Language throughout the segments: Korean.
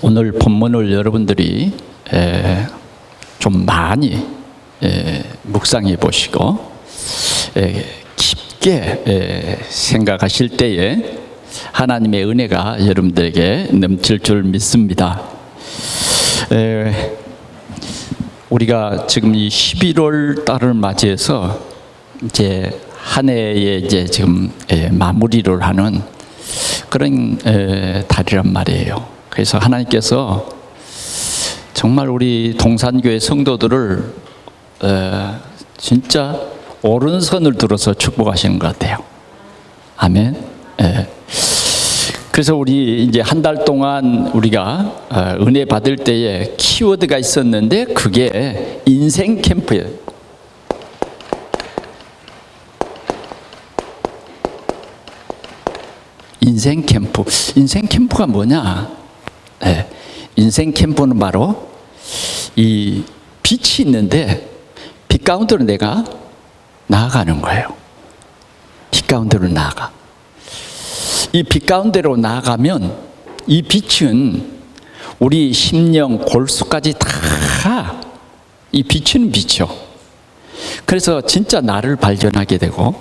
오늘 본문을 여러분들이 좀 많이 묵상해 보시고 깊게 생각하실 때에 하나님의 은혜가 여러분들에게 넘칠 줄 믿습니다. 우리가 지금 이 11월 달을 맞이해서 이제 한 해에 이제 지금 마무리를 하는 그런 달이란 말이에요. 그래서 하나님께서 정말 우리 동산교회 성도들을 진짜 오른손을 들어서 축복하시는 것 같아요. 아멘. 그래서 우리 이제 한 달 동안 우리가 은혜 받을 때에 키워드가 있었는데 그게 인생 캠프예요. 인생 캠프. 인생 캠프가 뭐냐? 인생 캠프는 바로 이 빛이 있는데 빛 가운데로 내가 나아가는 거예요. 빛 가운데로 나아가. 이 빛 가운데로 나아가면 이 빛은 우리 심령 골수까지 다 이 비치는 빛이요. 그래서 진짜 나를 발견하게 되고,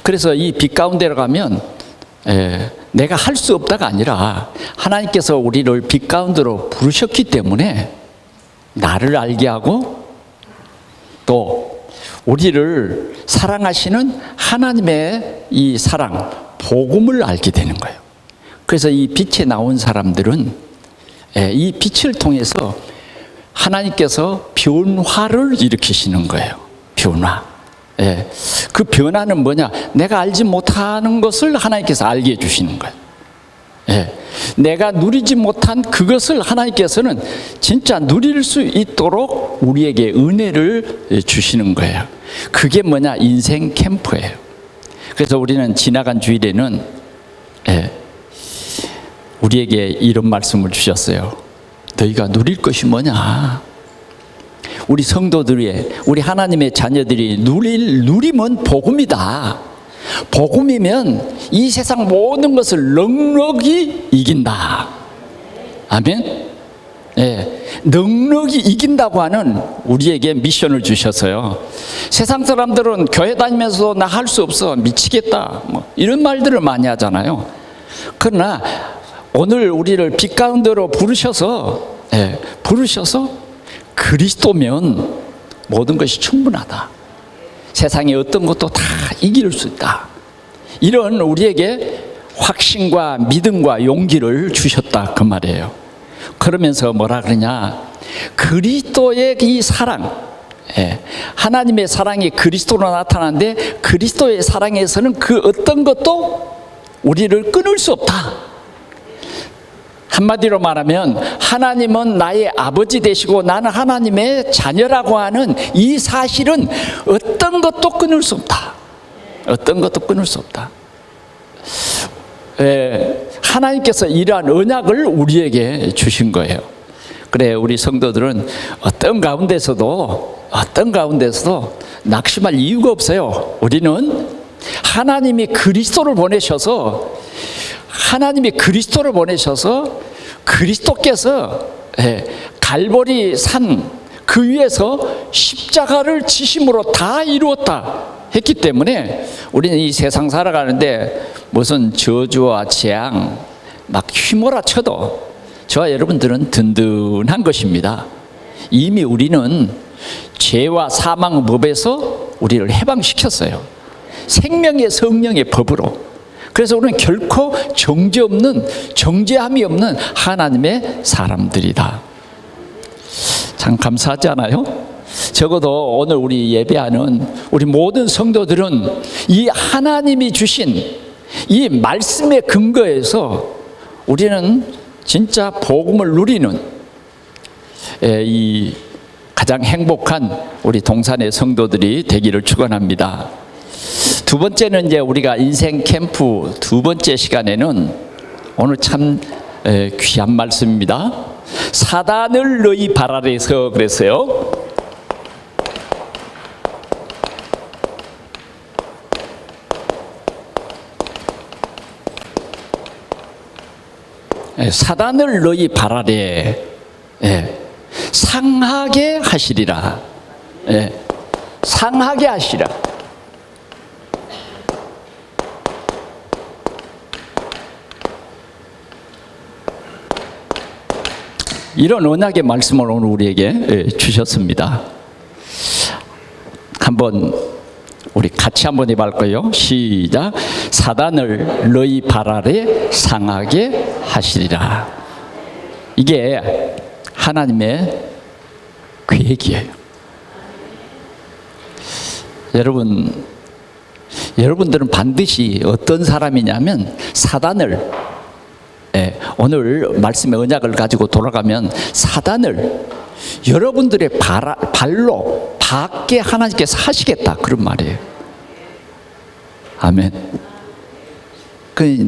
그래서 이 빛 가운데로 가면 내가 할 수 없다가 아니라 하나님께서 우리를 빛 가운데로 부르셨기 때문에 나를 알게 하고 또 우리를 사랑하시는 하나님의 이 사랑, 복음을 알게 되는 거예요. 그래서 이 빛에 나온 사람들은 이 빛을 통해서 하나님께서 변화를 일으키시는 거예요. 변화. 그 변화는 뭐냐? 내가 알지 못하는 것을 하나님께서 알게 해주시는 거예요. 내가 누리지 못한 그것을 하나님께서는 진짜 누릴 수 있도록 우리에게 은혜를 주시는 거예요. 그게 뭐냐? 인생 캠프예요. 그래서 우리는 지나간 주일에는 우리에게 이런 말씀을 주셨어요. 너희가 누릴 것이 뭐냐? 우리 성도들이, 우리 하나님의 자녀들이 누림은 복음이다. 복음이면 이 세상 모든 것을 넉넉히 이긴다. 아멘. 넉넉히 이긴다고 하는 우리에게 미션을 주셨어요. 세상 사람들은 교회 다니면서 나 할 수 없어, 미치겠다, 뭐 이런 말들을 많이 하잖아요. 그러나 오늘 우리를 빛 가운데로 부르셔서 그리스도면 모든 것이 충분하다. 세상의 어떤 것도 다 이길 수 있다. 이런 우리에게 확신과 믿음과 용기를 주셨다 그 말이에요. 그러면서 뭐라 그러냐? 그리스도의 이 사랑, 하나님의 사랑이 그리스도로 나타나는데 그리스도의 사랑에서는 그 어떤 것도 우리를 끊을 수 없다. 한마디로 말하면 하나님은 나의 아버지 되시고 나는 하나님의 자녀라고 하는 이 사실은 어떤 것도 끊을 수 없다. 어떤 것도 끊을 수 없다. 하나님께서 이러한 언약을 우리에게 주신 거예요. 그래, 우리 성도들은 어떤 가운데서도 낙심할 이유가 없어요. 우리는 하나님이 그리스도를 보내셔서 그리스도께서 갈보리 산 그 위에서 십자가를 지심으로 다 이루었다 했기 때문에 우리는 이 세상 살아가는데 무슨 저주와 재앙 막 휘몰아쳐도 저와 여러분들은 든든한 것입니다. 이미 우리는 죄와 사망의 법에서 우리를 해방시켰어요. 생명의 성령의 법으로. 그래서 우리는 결코 정죄함이 없는 하나님의 사람들이다. 참 감사하지 않아요? 적어도 오늘 우리 예배하는 우리 모든 성도들은 이 하나님이 주신 이 말씀의 근거에서 우리는 진짜 복음을 누리는 이 가장 행복한 우리 동산의 성도들이 되기를 축원합니다. 두 번째는 이제 우리가 인생 캠프 두 번째 시간에는 오늘 참 귀한 말씀입니다. 사단을 너희 발 아래서 그랬어요. 사단을 너희 발 아래 상하게 하시리라. 상하게 하시라. 이런 언약의 말씀을 오늘 우리에게 주셨습니다. 한번 우리 같이 한번 해볼 거예요. 시작. 사단을 너희 발 아래 상하게 하시리라. 이게 하나님의 계획이에요. 여러분들은 반드시 어떤 사람이냐면 사단을, 오늘 말씀의 언약을 가지고 돌아가면 사단을 여러분들의 발로 밖에 하나님께서 하시겠다, 그런 말이에요. 아멘.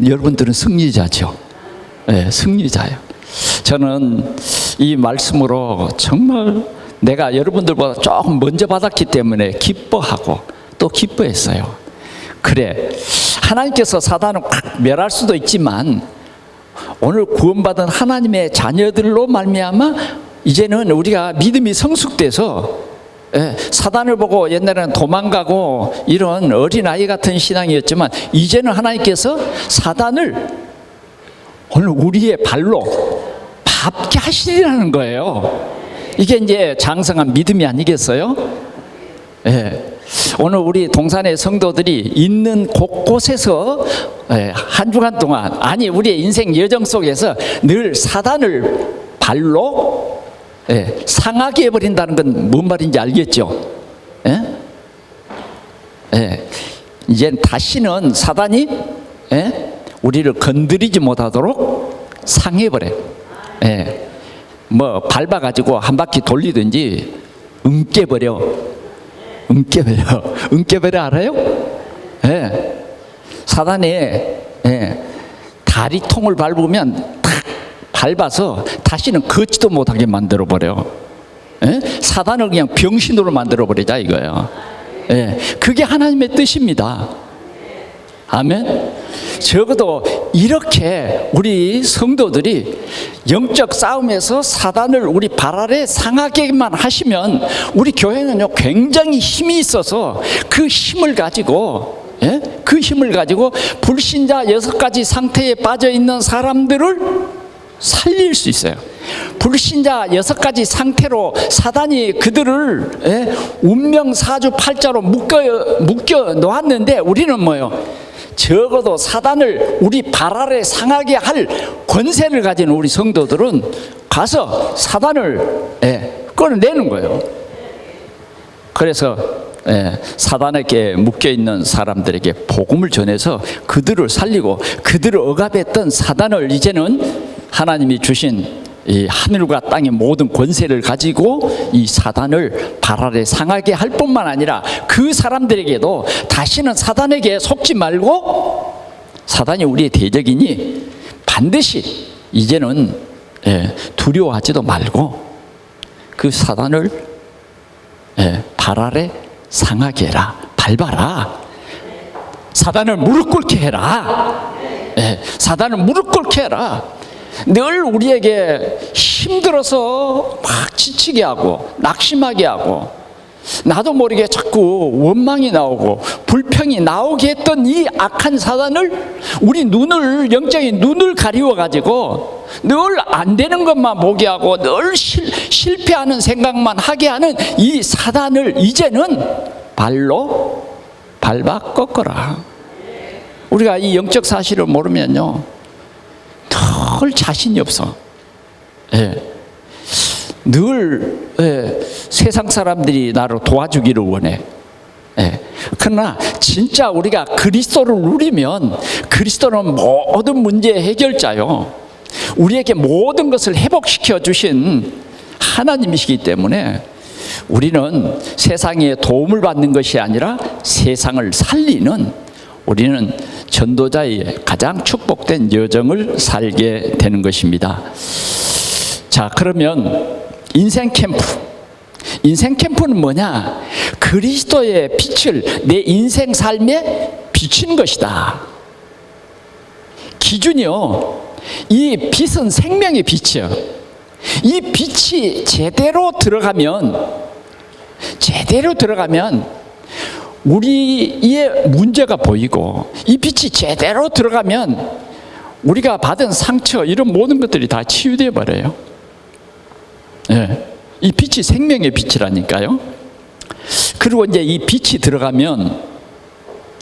여러분들은 승리자죠. 승리자예요. 저는 이 말씀으로 정말 내가 여러분들보다 조금 먼저 받았기 때문에 기뻐하고 또 기뻐했어요. 그래, 하나님께서 사단을 확 멸할 수도 있지만 오늘 구원받은 하나님의 자녀들로 말미암아 이제는 우리가 믿음이 성숙돼서 사단을 보고 옛날에는 도망가고 이런 어린아이 같은 신앙이었지만 이제는 하나님께서 사단을 오늘 우리의 발로 밟게 하시리라는 거예요. 이게 이제 장성한 믿음이 아니겠어요? 오늘 우리 동산의 성도들이 있는 곳곳에서 한 주간 동안, 아니 우리의 인생 여정 속에서 늘 사단을 발로 상하게 해버린다는 건 뭔 말인지 알겠죠? 이젠 다시는 사단이 우리를 건드리지 못하도록 상해버려. 뭐 밟아가지고 한 바퀴 돌리든지 응깨버려. 응깨버려 알아요? 사단이 다리통을 밟으면 탁 밟아서 다시는 걷지도 못하게 만들어버려. 사단을 그냥 병신으로 만들어버리자 이거예요. 그게 하나님의 뜻입니다. 아멘. 적어도 이렇게 우리 성도들이 영적 싸움에서 사단을 우리 발 아래 상하게만 하시면 우리 교회는요 굉장히 힘이 있어서 그 힘을 가지고 불신자 6가지 상태에 빠져 있는 사람들을 살릴 수 있어요. 불신자 6가지 상태로 사단이 그들을 운명 사주팔자로 묶여 놓았는데 우리는 뭐요? 적어도 사단을 우리 발 아래 상하게 할 권세를 가진 우리 성도들은 가서 사단을 끌어내는 거예요. 그래서 사단에게 묶여있는 사람들에게 복음을 전해서 그들을 살리고 그들을 억압했던 사단을 이제는 하나님이 주신 이 하늘과 땅의 모든 권세를 가지고 이 사단을 발 아래 상하게 할 뿐만 아니라 그 사람들에게도 다시는 사단에게 속지 말고 사단이 우리의 대적이니 반드시 이제는 두려워하지도 말고 그 사단을 발 아래 상하게 해라. 밟아라. 사단을 무릎 꿇게 해라. 사단을 무릎 꿇게 해라. 늘 우리에게 힘들어서 막 지치게 하고 낙심하게 하고 나도 모르게 자꾸 원망이 나오고 불평이 나오게 했던 이 악한 사단을 우리 영적인 눈을 가리워 가지고 늘 안 되는 것만 보게 하고 늘 실패하는 생각만 하게 하는 이 사단을 이제는 발로 밟아 꺾어라. 우리가 이 영적 사실을 모르면요 늘 자신이 없어. 늘 세상 사람들이 나를 도와주기를 원해. 그러나 진짜 우리가 그리스도를 누리면 그리스도는 모든 문제의 해결자요. 우리에게 모든 것을 회복시켜 주신 하나님이시기 때문에 우리는 세상에 도움을 받는 것이 아니라 세상을 살리는 우리는 전도자의 가장 축복된 여정을 살게 되는 것입니다. 자, 그러면 인생 캠프는 뭐냐? 그리스도의 빛을 내 인생 삶에 비치는 것이다. 기준이요, 이 빛은 생명의 빛이요. 이 빛이 제대로 들어가면 우리의 문제가 보이고, 이 빛이 제대로 들어가면 우리가 받은 상처, 이런 모든 것들이 다 치유되어 버려요. 예. 이 빛이 생명의 빛이라니까요. 그리고 이제 이 빛이 들어가면,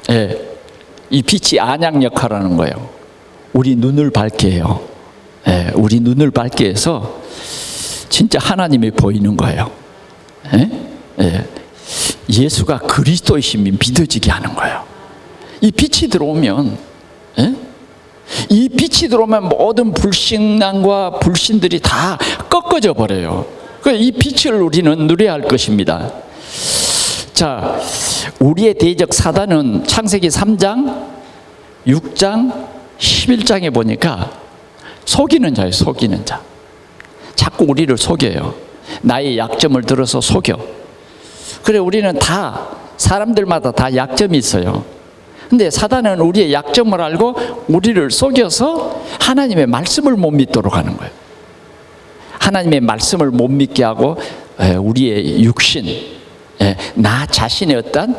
예, 이 빛이 안약 역할을 하는 거예요. 우리 눈을 밝게 해요. 예, 우리 눈을 밝게 해서 진짜 하나님이 보이는 거예요. 예? 예. 예수가 그리스도이심이 믿어지게 하는 거예요. 이 빛이 들어오면, 예? 이 빛이 들어오면 모든 불신앙과 불신들이 다 꺾어져 버려요. 이 빛을 우리는 누려야 할 것입니다. 자, 우리의 대적 사단은 창세기 3장, 6장, 11장에 보니까 속이는 자예요. 속이는 자. 자꾸 우리를 속여요. 나의 약점을 들어서 속여. 그래, 우리는 다, 사람들마다 다 약점이 있어요. 근데 사단은 우리의 약점을 알고 우리를 속여서 하나님의 말씀을 못 믿도록 하는 거예요. 하나님의 말씀을 못 믿게 하고 우리의 육신, 나 자신의 어떤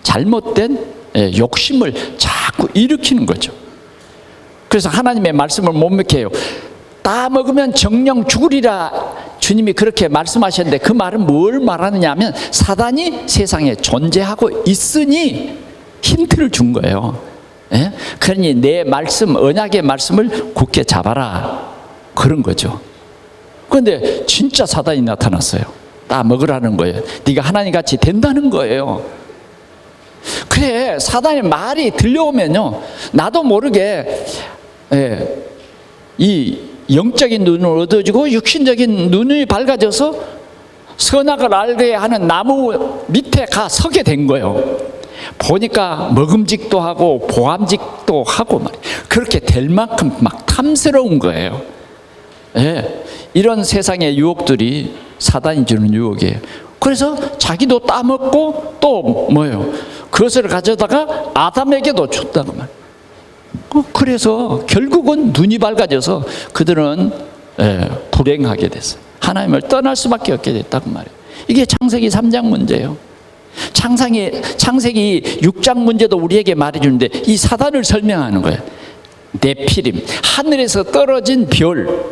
잘못된 욕심을 자꾸 일으키는 거죠. 그래서 하나님의 말씀을 못 믿게 해요. 따 먹으면 정령 죽으리라 주님이 그렇게 말씀하셨는데, 그 말은 뭘 말하느냐 하면 사단이 세상에 존재하고 있으니 힌트를 준 거예요. 예? 그러니 내 말씀, 언약의 말씀을 굳게 잡아라, 그런 거죠. 그런데 진짜 사단이 나타났어요. 따 먹으라는 거예요. 네가 하나님같이 된다는 거예요. 그래, 사단의 말이 들려오면요, 나도 모르게 이 영적인 눈을 얻어지고 육신적인 눈이 밝아져서 선악을 알게 하는 나무 밑에 가 서게 된 거예요. 보니까 먹음직도 하고 보암직도 하고 말이에요. 그렇게 될 만큼 막 탐스러운 거예요. 예, 이런 세상의 유혹들이 사단이 주는 유혹이에요. 그래서 자기도 따먹고 또 뭐예요? 그것을 가져다가 아담에게도 줬다고 말이에요. 그래서 결국은 눈이 밝아져서 그들은 불행하게 됐어요. 하나님을 떠날 수밖에 없게 됐다고 말이에요. 이게 창세기 3장 문제예요. 창세기 6장 문제도 우리에게 말해주는데 이 사단을 설명하는 거예요. 네피림, 하늘에서 떨어진 별,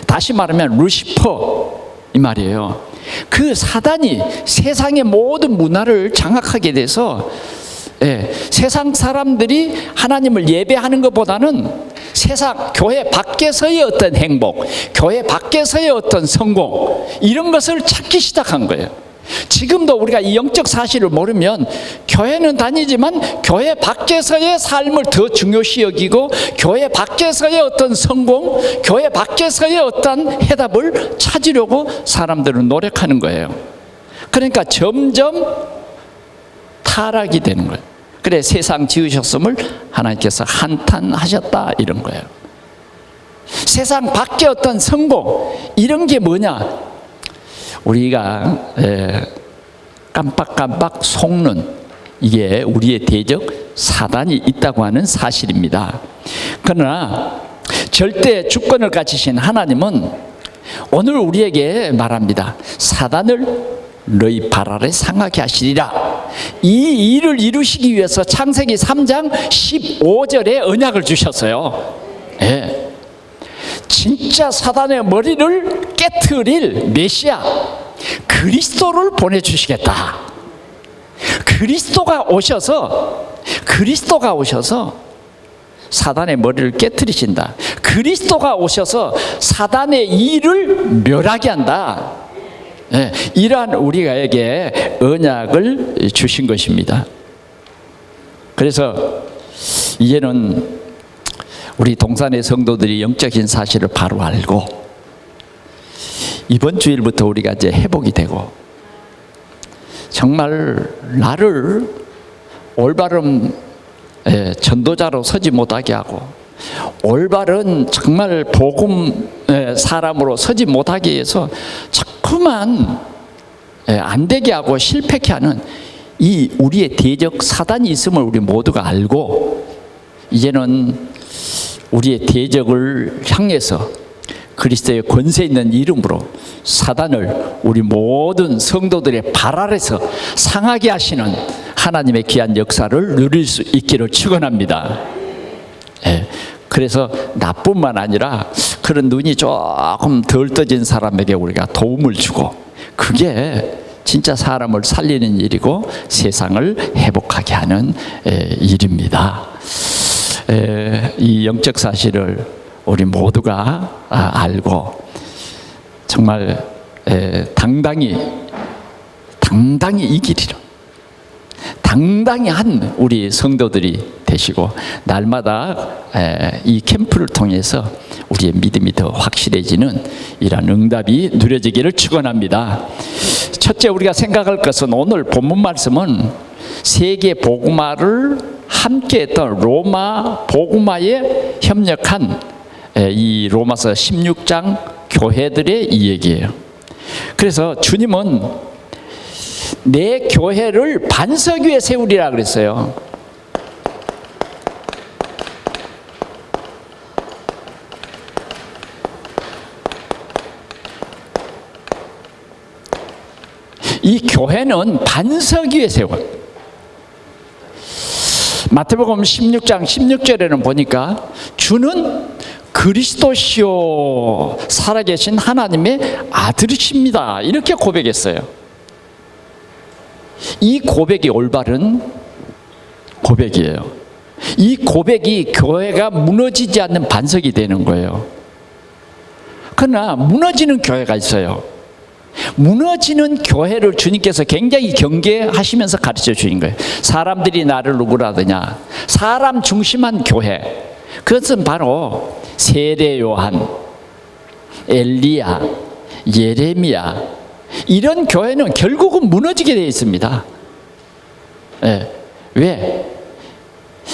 다시 말하면 루시퍼 이 말이에요. 그 사단이 세상의 모든 문화를 장악하게 돼서 세상 사람들이 하나님을 예배하는 것보다는 세상 교회 밖에서의 어떤 행복, 교회 밖에서의 어떤 성공, 이런 것을 찾기 시작한 거예요. 지금도 우리가 이 영적 사실을 모르면 교회는 다니지만 교회 밖에서의 삶을 더 중요시 여기고 교회 밖에서의 어떤 성공, 교회 밖에서의 어떤 해답을 찾으려고 사람들은 노력하는 거예요. 그러니까 점점 타락이 되는 거예요. 그래, 세상 지으셨음을 하나님께서 한탄하셨다, 이런 거예요. 세상 밖에 어떤 성공, 이런 게 뭐냐? 우리가 깜빡깜빡 속는, 이게 우리의 대적 사단이 있다고 하는 사실입니다. 그러나 절대 주권을 가지신 하나님은 오늘 우리에게 말합니다. 사단을 너희 발 아래 상하게 하시리라. 이 일을 이루시기 위해서 창세기 3장 15절에 언약을 주셨어요. 진짜 사단의 머리를 깨트릴 메시아 그리스도를 보내주시겠다. 그리스도가 오셔서 사단의 머리를 깨트리신다. 그리스도가 오셔서 사단의 일을 멸하게 한다. 이러한 우리에게 언약을 주신 것입니다. 그래서 이제는 우리 동산의 성도들이 영적인 사실을 바로 알고 이번 주일부터 우리가 이제 회복이 되고 정말 나를 올바른 전도자로 서지 못하게 하고 올바른 정말 복음 사람으로 서지 못하게 해서 자꾸만 안 되게 하고 실패케 하는 이 우리의 대적 사단이 있음을 우리 모두가 알고 이제는 우리의 대적을 향해서 그리스도의 권세 있는 이름으로 사단을 우리 모든 성도들의 발 아래서 상하게 하시는 하나님의 귀한 역사를 누릴 수 있기를 축원합니다. 예, 그래서 나뿐만 아니라 그런 눈이 조금 덜 떠진 사람에게 우리가 도움을 주고, 그게 진짜 사람을 살리는 일이고 세상을 회복하게 하는 일입니다. 이 영적 사실을 우리 모두가 알고 정말 당당히 이기리라, 당당히 한 우리 성도들이 되시고, 날마다 이 캠프를 통해서 우리의 믿음이 더 확실해지는 이러한 응답이 누려지기를 축원합니다. 첫째, 우리가 생각할 것은 오늘 본문 말씀은 세계 복음화를 함께했던 로마 복음화에 협력한 이 로마서 16장 교회들의 이야기예요. 그래서 주님은 내 교회를 반석 위에 세우리라 그랬어요. 이 교회는 반석 위에 세워요. 마태복음 16장 16절에는 보니까 주는 그리스도시요 살아계신 하나님의 아들이십니다, 이렇게 고백했어요. 이 고백이 올바른 고백이에요. 이 고백이 교회가 무너지지 않는 반석이 되는 거예요. 그러나 무너지는 교회가 있어요. 무너지는 교회를 주님께서 굉장히 경계하시면서 가르쳐 주신 거예요. 사람들이 나를 누구라 하느냐, 사람 중심한 교회, 그것은 바로 세례 요한, 엘리야, 예레미야, 이런 교회는 결국은 무너지게 되어 있습니다. 왜?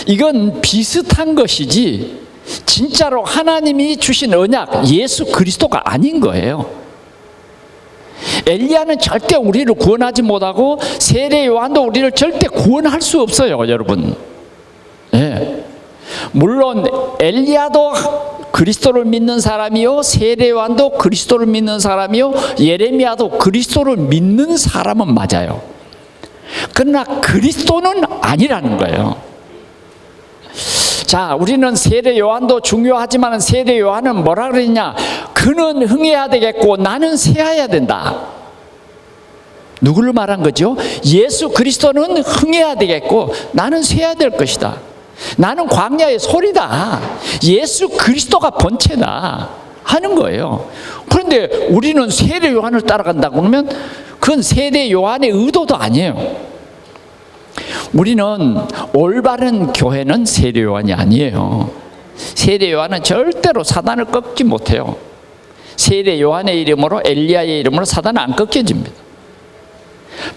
이건 비슷한 것이지 진짜로 하나님이 주신 언약 예수 그리스도가 아닌 거예요. 엘리야는 절대 우리를 구원하지 못하고 세례 요한도 우리를 절대 구원할 수 없어요, 여러분. 물론 엘리야도 그리스도를 믿는 사람이요, 세례 요한도 그리스도를 믿는 사람이요, 예레미야도 그리스도를 믿는 사람은 맞아요. 그러나 그리스도는 아니라는 거예요. 자, 우리는 세례 요한도 중요하지만 세례 요한은 뭐라 그랬냐? 그는 흥해야 되겠고 나는 쇠해야 된다. 누구를 말한 거죠? 예수 그리스도는 흥해야 되겠고 나는 쇠해야 될 것이다. 나는 광야의 소리다. 예수 그리스도가 본체다 하는 거예요. 그런데 우리는 세례 요한을 따라간다고 그러면 그건 세례 요한의 의도도 아니에요. 우리는 올바른 교회는 세례 요한이 아니에요. 세례 요한은 절대로 사단을 꺾지 못해요. 세례 요한의 이름으로, 엘리야의 이름으로 사단은 안 꺾여집니다.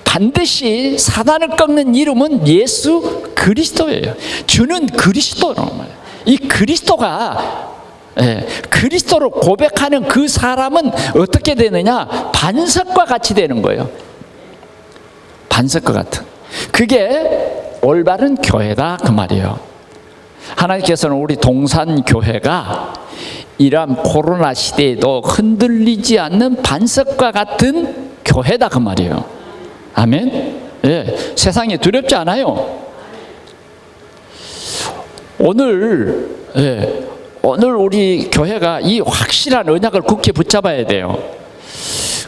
반드시 사단을 꺾는 이름은 예수 그리스도예요. 주는 그리스도라는 말이에요. 이 그리스도가, 그리스도를 고백하는 그 사람은 어떻게 되느냐? 반석과 같이 되는 거예요. 반석과 같은. 그게 올바른 교회다, 그 말이에요. 하나님께서는 우리 동산교회가 이러한 코로나 시대에도 흔들리지 않는 반석과 같은 교회다, 그 말이에요. 아멘. 세상이 두렵지 않아요. 오늘 우리 교회가 이 확실한 언약을 굳게 붙잡아야 돼요.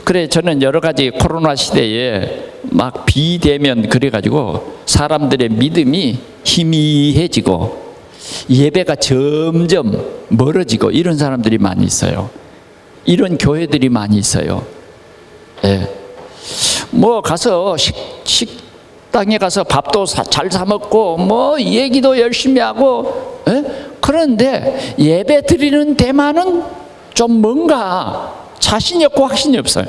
그래, 저는 여러 가지 코로나 시대에 막 비대면 그래가지고 사람들의 믿음이 희미해지고 예배가 점점 멀어지고 이런 사람들이 많이 있어요. 이런 교회들이 많이 있어요. 뭐 가서 식당에 가서 밥도 잘 사 먹고 뭐 얘기도 열심히 하고, 그런데 예배 드리는 데만은 좀 뭔가 자신이 없고 확신이 없어요.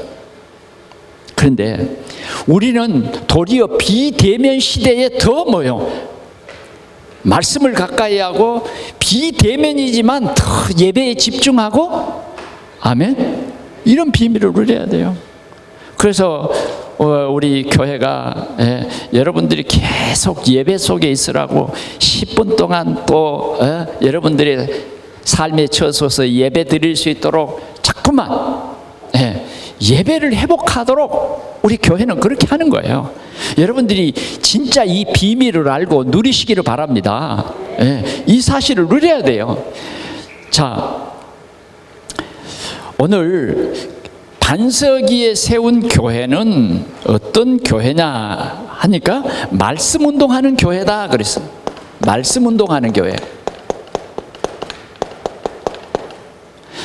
그런데 우리는 도리어 비대면 시대에 더 말씀을 가까이 하고 비대면이지만 더 예배에 집중하고, 아멘, 이런 비밀을 누려야 돼요. 그래서 우리 교회가 여러분들이 계속 예배 속에 있으라고 10분 동안 또 여러분들이 삶에 처서서 예배 드릴 수 있도록 자꾸만 예배를 회복하도록 우리 교회는 그렇게 하는 거예요. 여러분들이 진짜 이 비밀을 알고 누리시기를 바랍니다. 이 사실을 누려야 돼요. 자, 오늘 반석위에 세운 교회는 어떤 교회냐 하니까 말씀 운동하는 교회다 그랬어요. 말씀 운동하는 교회.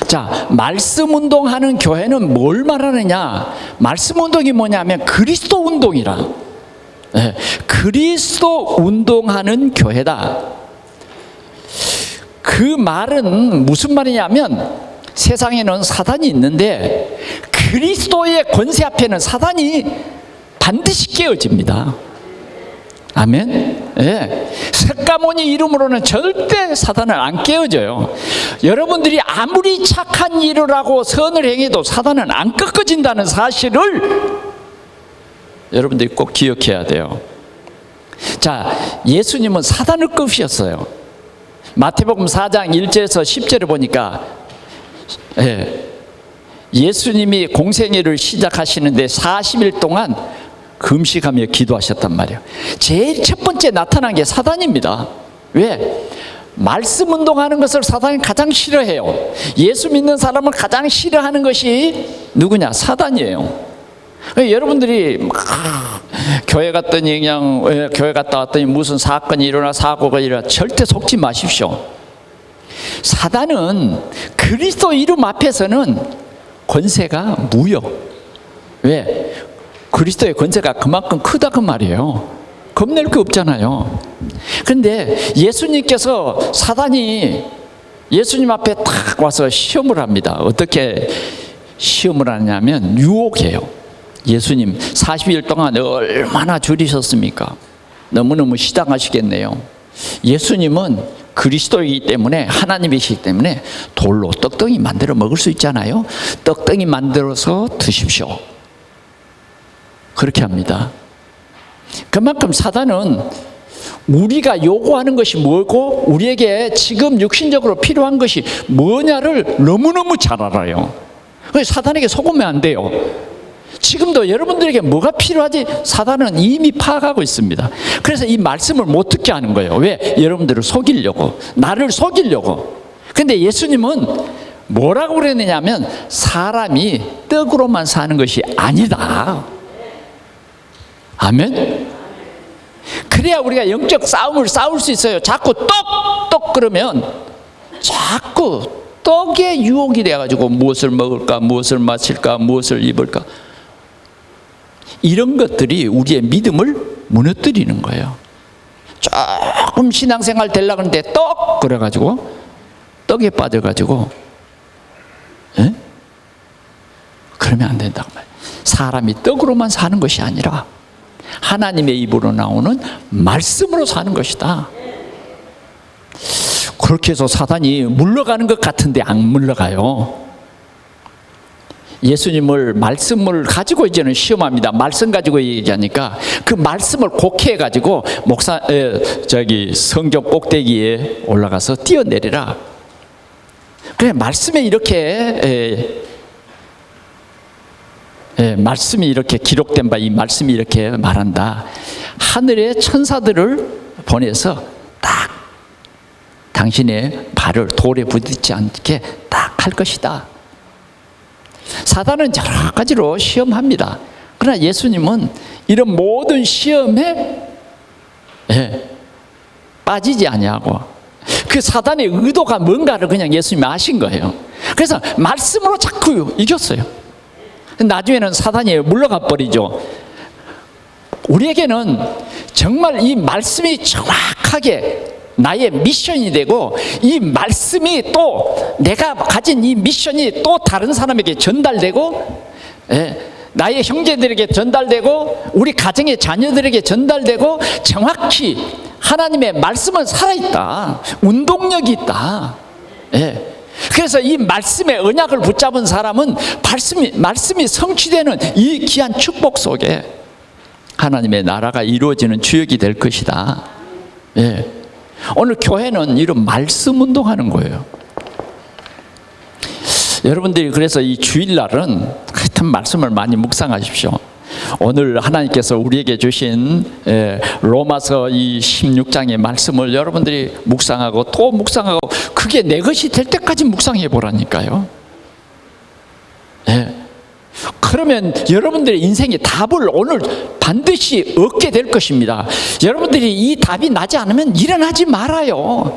자, 말씀 운동하는 교회는 뭘 말하느냐? 말씀 운동이 뭐냐면 그리스도 운동이라. 그리스도 운동하는 교회다. 그 말은 무슨 말이냐면 세상에는 사단이 있는데 그리스도의 권세 앞에는 사단이 반드시 깨어집니다. 아멘. 석가모니 이름으로는 절대 사단은 안 깨어져요. 여러분들이 아무리 착한 일을 하고 선을 행해도 사단은 안 꺾어진다는 사실을 여러분들이 꼭 기억해야 돼요. 자, 예수님은 사단을 꺾으셨어요. 마태복음 4장 1절에서 10절을 보니까 예수님이 공생애를 시작하시는데 40일 동안 금식하며 기도하셨단 말이에요. 제일 첫 번째 나타난 게 사단입니다. 왜? 말씀 운동하는 것을 사단이 가장 싫어해요. 예수 믿는 사람을 가장 싫어하는 것이 누구냐? 사단이에요. 여러분들이 교회 갔더니 그냥 교회 갔다 왔더니 무슨 사건이 일어나 사고가 일어나 절대 속지 마십시오. 사단은 그리스도 이름 앞에서는 권세가 무효. 왜? 그리스도의 권세가 그만큼 크다 그 말이에요. 겁낼 게 없잖아요. 그런데 예수님께서 사단이 예수님 앞에 딱 와서 시험을 합니다. 어떻게 시험을 하냐면 유혹해요. 예수님 40일 동안 얼마나 줄이셨습니까? 너무너무 시장하시겠네요. 예수님은 그리스도이기 때문에 하나님이시기 때문에 돌로 떡덩이 만들어 먹을 수 있잖아요. 떡덩이 만들어서 드십시오. 그렇게 합니다. 그만큼 사단은 우리가 요구하는 것이 뭐고 우리에게 지금 육신적으로 필요한 것이 뭐냐를 너무너무 잘 알아요. 그래서 사단에게 속으면 안 돼요. 지금도 여러분들에게 뭐가 필요하지 사단은 이미 파악하고 있습니다. 그래서 이 말씀을 못 듣게 하는 거예요. 왜? 여러분들을 속이려고, 나를 속이려고. 근데 예수님은 뭐라고 그랬느냐면 사람이 떡으로만 사는 것이 아니다. 아멘? 그래야 우리가 영적 싸움을 싸울 수 있어요. 자꾸 떡 그러면 자꾸 떡에 유혹이 돼가지고 무엇을 먹을까, 무엇을 마실까, 무엇을 입을까, 이런 것들이 우리의 믿음을 무너뜨리는 거예요. 조금 신앙생활 되려고 하는데 떡 그래가지고 떡에 빠져가지고 그러면 안 된다고 말이에요. 사람이 떡으로만 사는 것이 아니라 하나님의 입으로 나오는 말씀으로 사는 것이다. 그렇게 해서 사단이 물러가는 것 같은데 안 물러가요. 예수님을 말씀을 가지고 이제는 시험합니다. 말씀 가지고 얘기하니까 그 말씀을 곡해 가지고 성경 꼭대기에 올라가서 뛰어내리라. 그래, 말씀에 이렇게 말씀이 이렇게 기록된 바 이 말씀이 이렇게 말한다. 하늘의 천사들을 보내서 딱 당신의 발을 돌에 부딪지 않게 딱 할 것이다. 사단은 여러 가지로 시험합니다. 그러나 예수님은 이런 모든 시험에 빠지지 아니하고 그 사단의 의도가 뭔가를 그냥 예수님이 아신 거예요. 그래서 말씀으로 자꾸 이겼어요. 나중에는 사단이 물러가 버리죠. 우리에게는 정말 이 말씀이 정확하게 나의 미션이 되고 이 말씀이 또 내가 가진 이 미션이 또 다른 사람에게 전달되고 나의 형제들에게 전달되고 우리 가정의 자녀들에게 전달되고 정확히 하나님의 말씀은 살아있다. 운동력이 있다. 그래서 이 말씀의 언약을 붙잡은 사람은 말씀이 성취되는 이 귀한 축복 속에 하나님의 나라가 이루어지는 주역이 될 것이다. 오늘 교회는 이런 말씀 운동하는 거예요. 여러분들이 그래서 이 주일날은 하여튼 말씀을 많이 묵상하십시오. 오늘 하나님께서 우리에게 주신 로마서 이 16장의 말씀을 여러분들이 묵상하고 또 묵상하고, 그게 내 것이 될 때까지 묵상해 보라니까요. 그러면 여러분들의 인생의 답을 오늘 반드시 얻게 될 것입니다. 여러분들이 이 답이 나지 않으면 일어나지 말아요.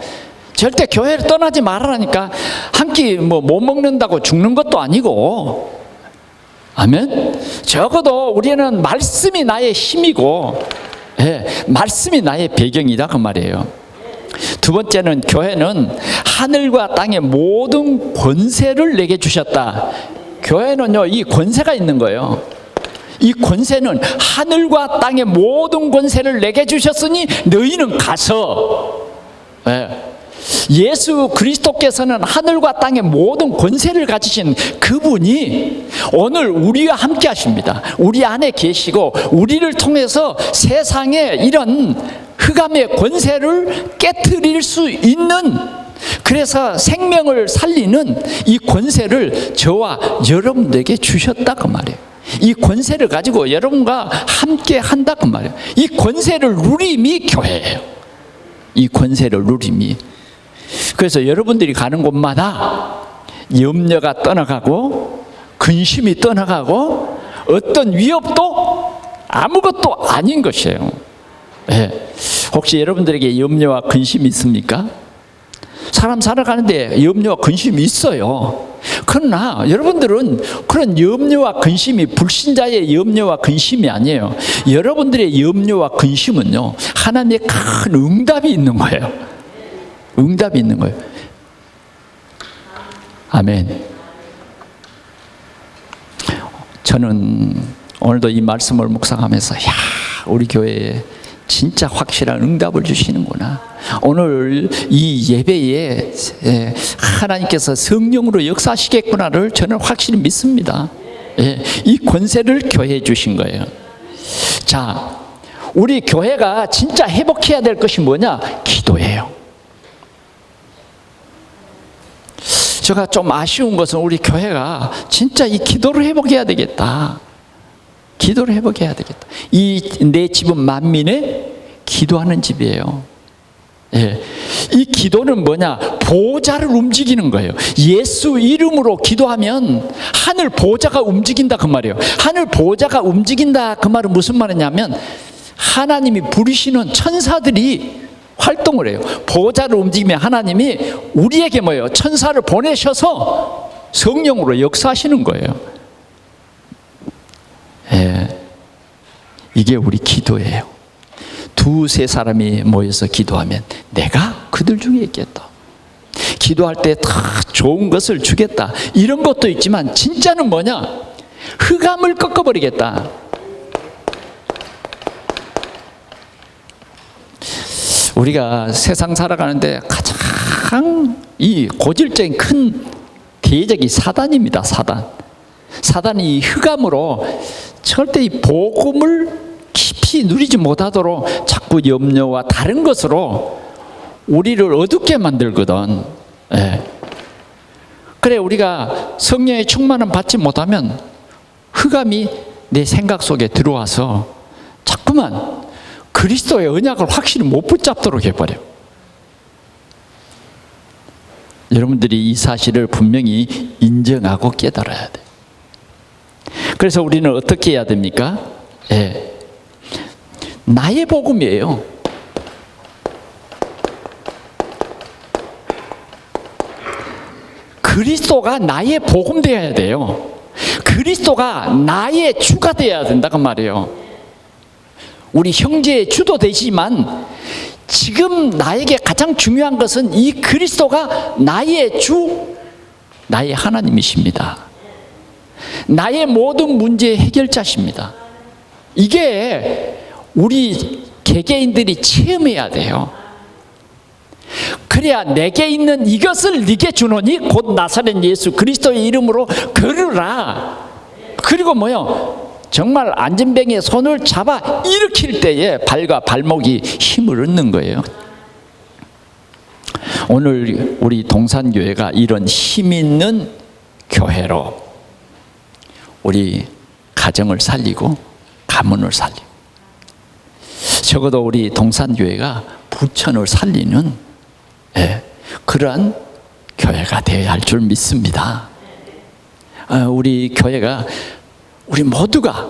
절대 교회를 떠나지 말라니까. 한 끼 못 먹는다고 죽는 것도 아니고, 아멘. 적어도 우리는 말씀이 나의 힘이고, 말씀이 나의 배경이다 그 말이에요. 두 번째는, 교회는 하늘과 땅의 모든 권세를 내게 주셨다. 교회는요, 이 권세가 있는 거예요. 이 권세는 하늘과 땅의 모든 권세를 내게 주셨으니 너희는 가서, 예수 그리스도께서는 하늘과 땅의 모든 권세를 가지신 그분이 오늘 우리와 함께 하십니다. 우리 안에 계시고 우리를 통해서 세상에 이런 흑암의 권세를 깨트릴 수 있는, 그래서 생명을 살리는 이 권세를 저와 여러분들에게 주셨다 그 말이에요. 이 권세를 가지고 여러분과 함께 한다 그 말이에요. 이 권세를 누림이 교회예요. 이 권세를 누림이. 그래서 여러분들이 가는 곳마다 염려가 떠나가고 근심이 떠나가고 어떤 위협도 아무것도 아닌 것이에요. 혹시 여러분들에게 염려와 근심이 있습니까? 사람 살아가는데 염려와 근심이 있어요. 그러나 여러분들은 그런 염려와 근심이 불신자의 염려와 근심이 아니에요. 여러분들의 염려와 근심은요, 하나님의 큰 응답이 있는 거예요. 응답이 있는 거예요. 아멘. 저는 오늘도 이 말씀을 묵상하면서, 야, 우리 교회에 진짜 확실한 응답을 주시는구나. 오늘 이 예배에 하나님께서 성령으로 역사하시겠구나를 저는 확실히 믿습니다. 이 권세를 교회에 주신 거예요. 자, 우리 교회가 진짜 회복해야 될 것이 뭐냐? 기도예요. 제가 좀 아쉬운 것은 우리 교회가 진짜 이 기도를 회복해야 되겠다. 기도를 회복해야 되겠다. 이 내 집은 만민의 기도하는 집이에요. 이 기도는 뭐냐? 보좌를 움직이는 거예요. 예수 이름으로 기도하면 하늘 보좌가 움직인다 그 말이에요. 하늘 보좌가 움직인다 그 말은 무슨 말이냐면, 하나님이 부르시는 천사들이 활동을 해요. 보좌를 움직이면 하나님이 우리에게 뭐예요? 천사를 보내셔서 성령으로 역사하시는 거예요. 이게 우리 기도예요. 두세 사람이 모여서 기도하면 내가 그들 중에 있겠다. 기도할 때 다 좋은 것을 주겠다. 이런 것도 있지만 진짜는 뭐냐? 흑암을 꺾어버리겠다. 우리가 세상 살아가는데 가장 이 고질적인 큰 대적이 사단입니다. 사단이 이 흑암으로 절대 이 복음을 깊이 누리지 못하도록 자꾸 염려와 다른 것으로 우리를 어둡게 만들거든. 그래, 우리가 성령의 충만을 받지 못하면 흑암이 내 생각 속에 들어와서 자꾸만 그리스도의 언약을 확실히 못 붙잡도록 해버려. 여러분들이 이 사실을 분명히 인정하고 깨달아야 돼. 그래서 우리는 어떻게 해야 됩니까? 나의 복음이에요. 그리스도가 나의 복음 되어야 돼요. 그리스도가 나의 주가 되어야 된다 그 말이에요. 우리 형제의 주도 되지만 지금 나에게 가장 중요한 것은 이 그리스도가 나의 주, 나의 하나님이십니다. 나의 모든 문제의 해결자십니다. 이게 우리 개개인들이 체험해야 돼요. 그래야 내게 있는 이것을 네게 주노니 곧 나사렛 예수 그리스도의 이름으로 걸으라. 그리고 뭐요? 정말 안전뱅이의 손을 잡아 일으킬 때에 발과 발목이 힘을 얻는 거예요. 오늘 우리 동산교회가 이런 힘 있는 교회로 우리 가정을 살리고 가문을 살리고, 적어도 우리 동산교회가 부천을 살리는 그러한 교회가 되어야 할 줄 믿습니다. 우리 교회가, 우리 모두가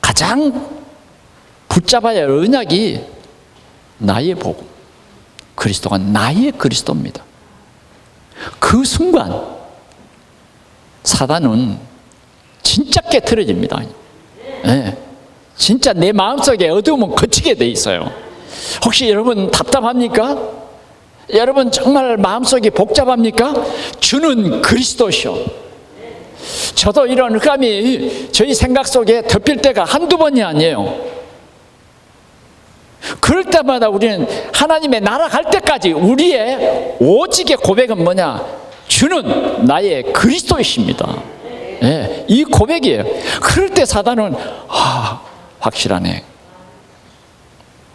가장 붙잡아야 할 언약이 나의 복음, 그리스도가 나의 그리스도입니다. 그 순간 사단은 진짜 깨트려집니다. 진짜 내 마음속에 어두움은 거치게 돼 있어요. 혹시 여러분 답답합니까? 여러분 정말 마음속이 복잡합니까? 주는 그리스도시오. 저도 이런 흑암이 저희 생각 속에 덮일 때가 한두 번이 아니에요. 그럴 때마다 우리는 하나님의 나라 갈 때까지 우리의 오직의 고백은 뭐냐? 주는 나의 그리스도이십니다. 이 고백이에요. 그럴 때 사단은 확실하네,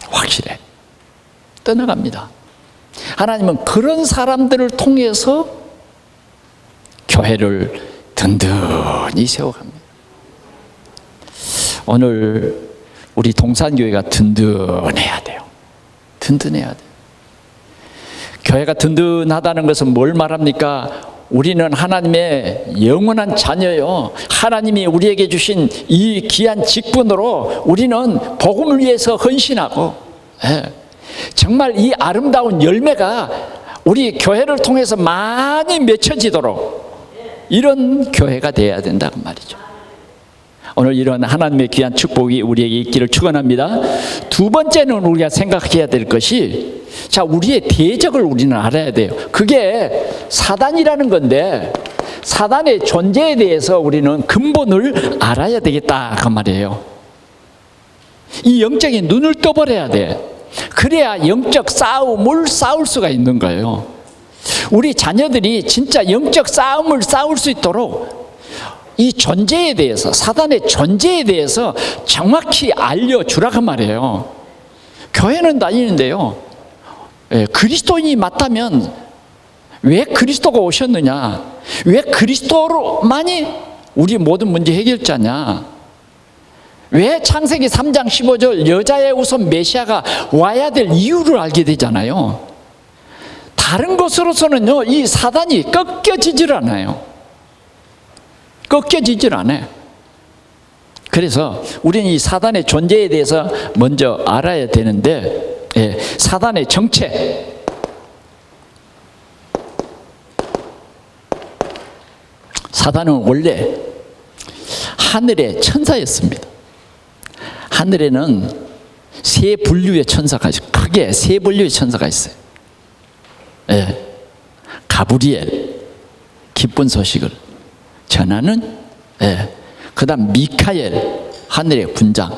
확실해, 떠나갑니다. 하나님은 그런 사람들을 통해서 교회를 든든히 세워갑니다. 오늘 우리 동산교회가 든든해야 돼요. 든든해야 돼요. 교회가 든든하다는 것은 뭘 말합니까? 우리는 하나님의 영원한 자녀요. 하나님이 우리에게 주신 이 귀한 직분으로 우리는 복음을 위해서 헌신하고, 정말 이 아름다운 열매가 우리 교회를 통해서 많이 맺혀지도록 이런 교회가 되어야 된다고 말이죠. 오늘 이런 하나님의 귀한 축복이 우리에게 있기를 축원합니다. 두 번째는 우리가 생각해야 될 것이, 우리의 대적을 우리는 알아야 돼요. 그게 사단이라는 건데, 사단의 존재에 대해서 우리는 근본을 알아야 되겠다 그 말이에요. 이 영적인 눈을 떠버려야 돼. 그래야 영적 싸움을 싸울 수가 있는 거예요. 우리 자녀들이 진짜 영적 싸움을 싸울 수 있도록 이 존재에 대해서, 사단의 존재에 대해서 정확히 알려주라고 말이에요. 교회는 다니는데요, 그리스도인이 맞다면 왜 그리스도가 오셨느냐, 왜 그리스도로만이 우리 모든 문제 해결자냐, 왜 창세기 3장 15절 여자의 우선 메시아가 와야 될 이유를 알게 되잖아요. 다른 것으로서는요, 이 사단이 꺾여지질 않아요. 꺾여지질 않아요. 그래서 우리는 이 사단의 존재에 대해서 먼저 알아야 되는데, 사단의 정체, 사단은 원래 하늘의 천사였습니다. 하늘에는 세 분류의 천사가 있어요. 크게 세 분류의 천사가 있어요. 가브리엘, 기쁜 소식을 전하는, 그 다음 미카엘, 하늘의 군장,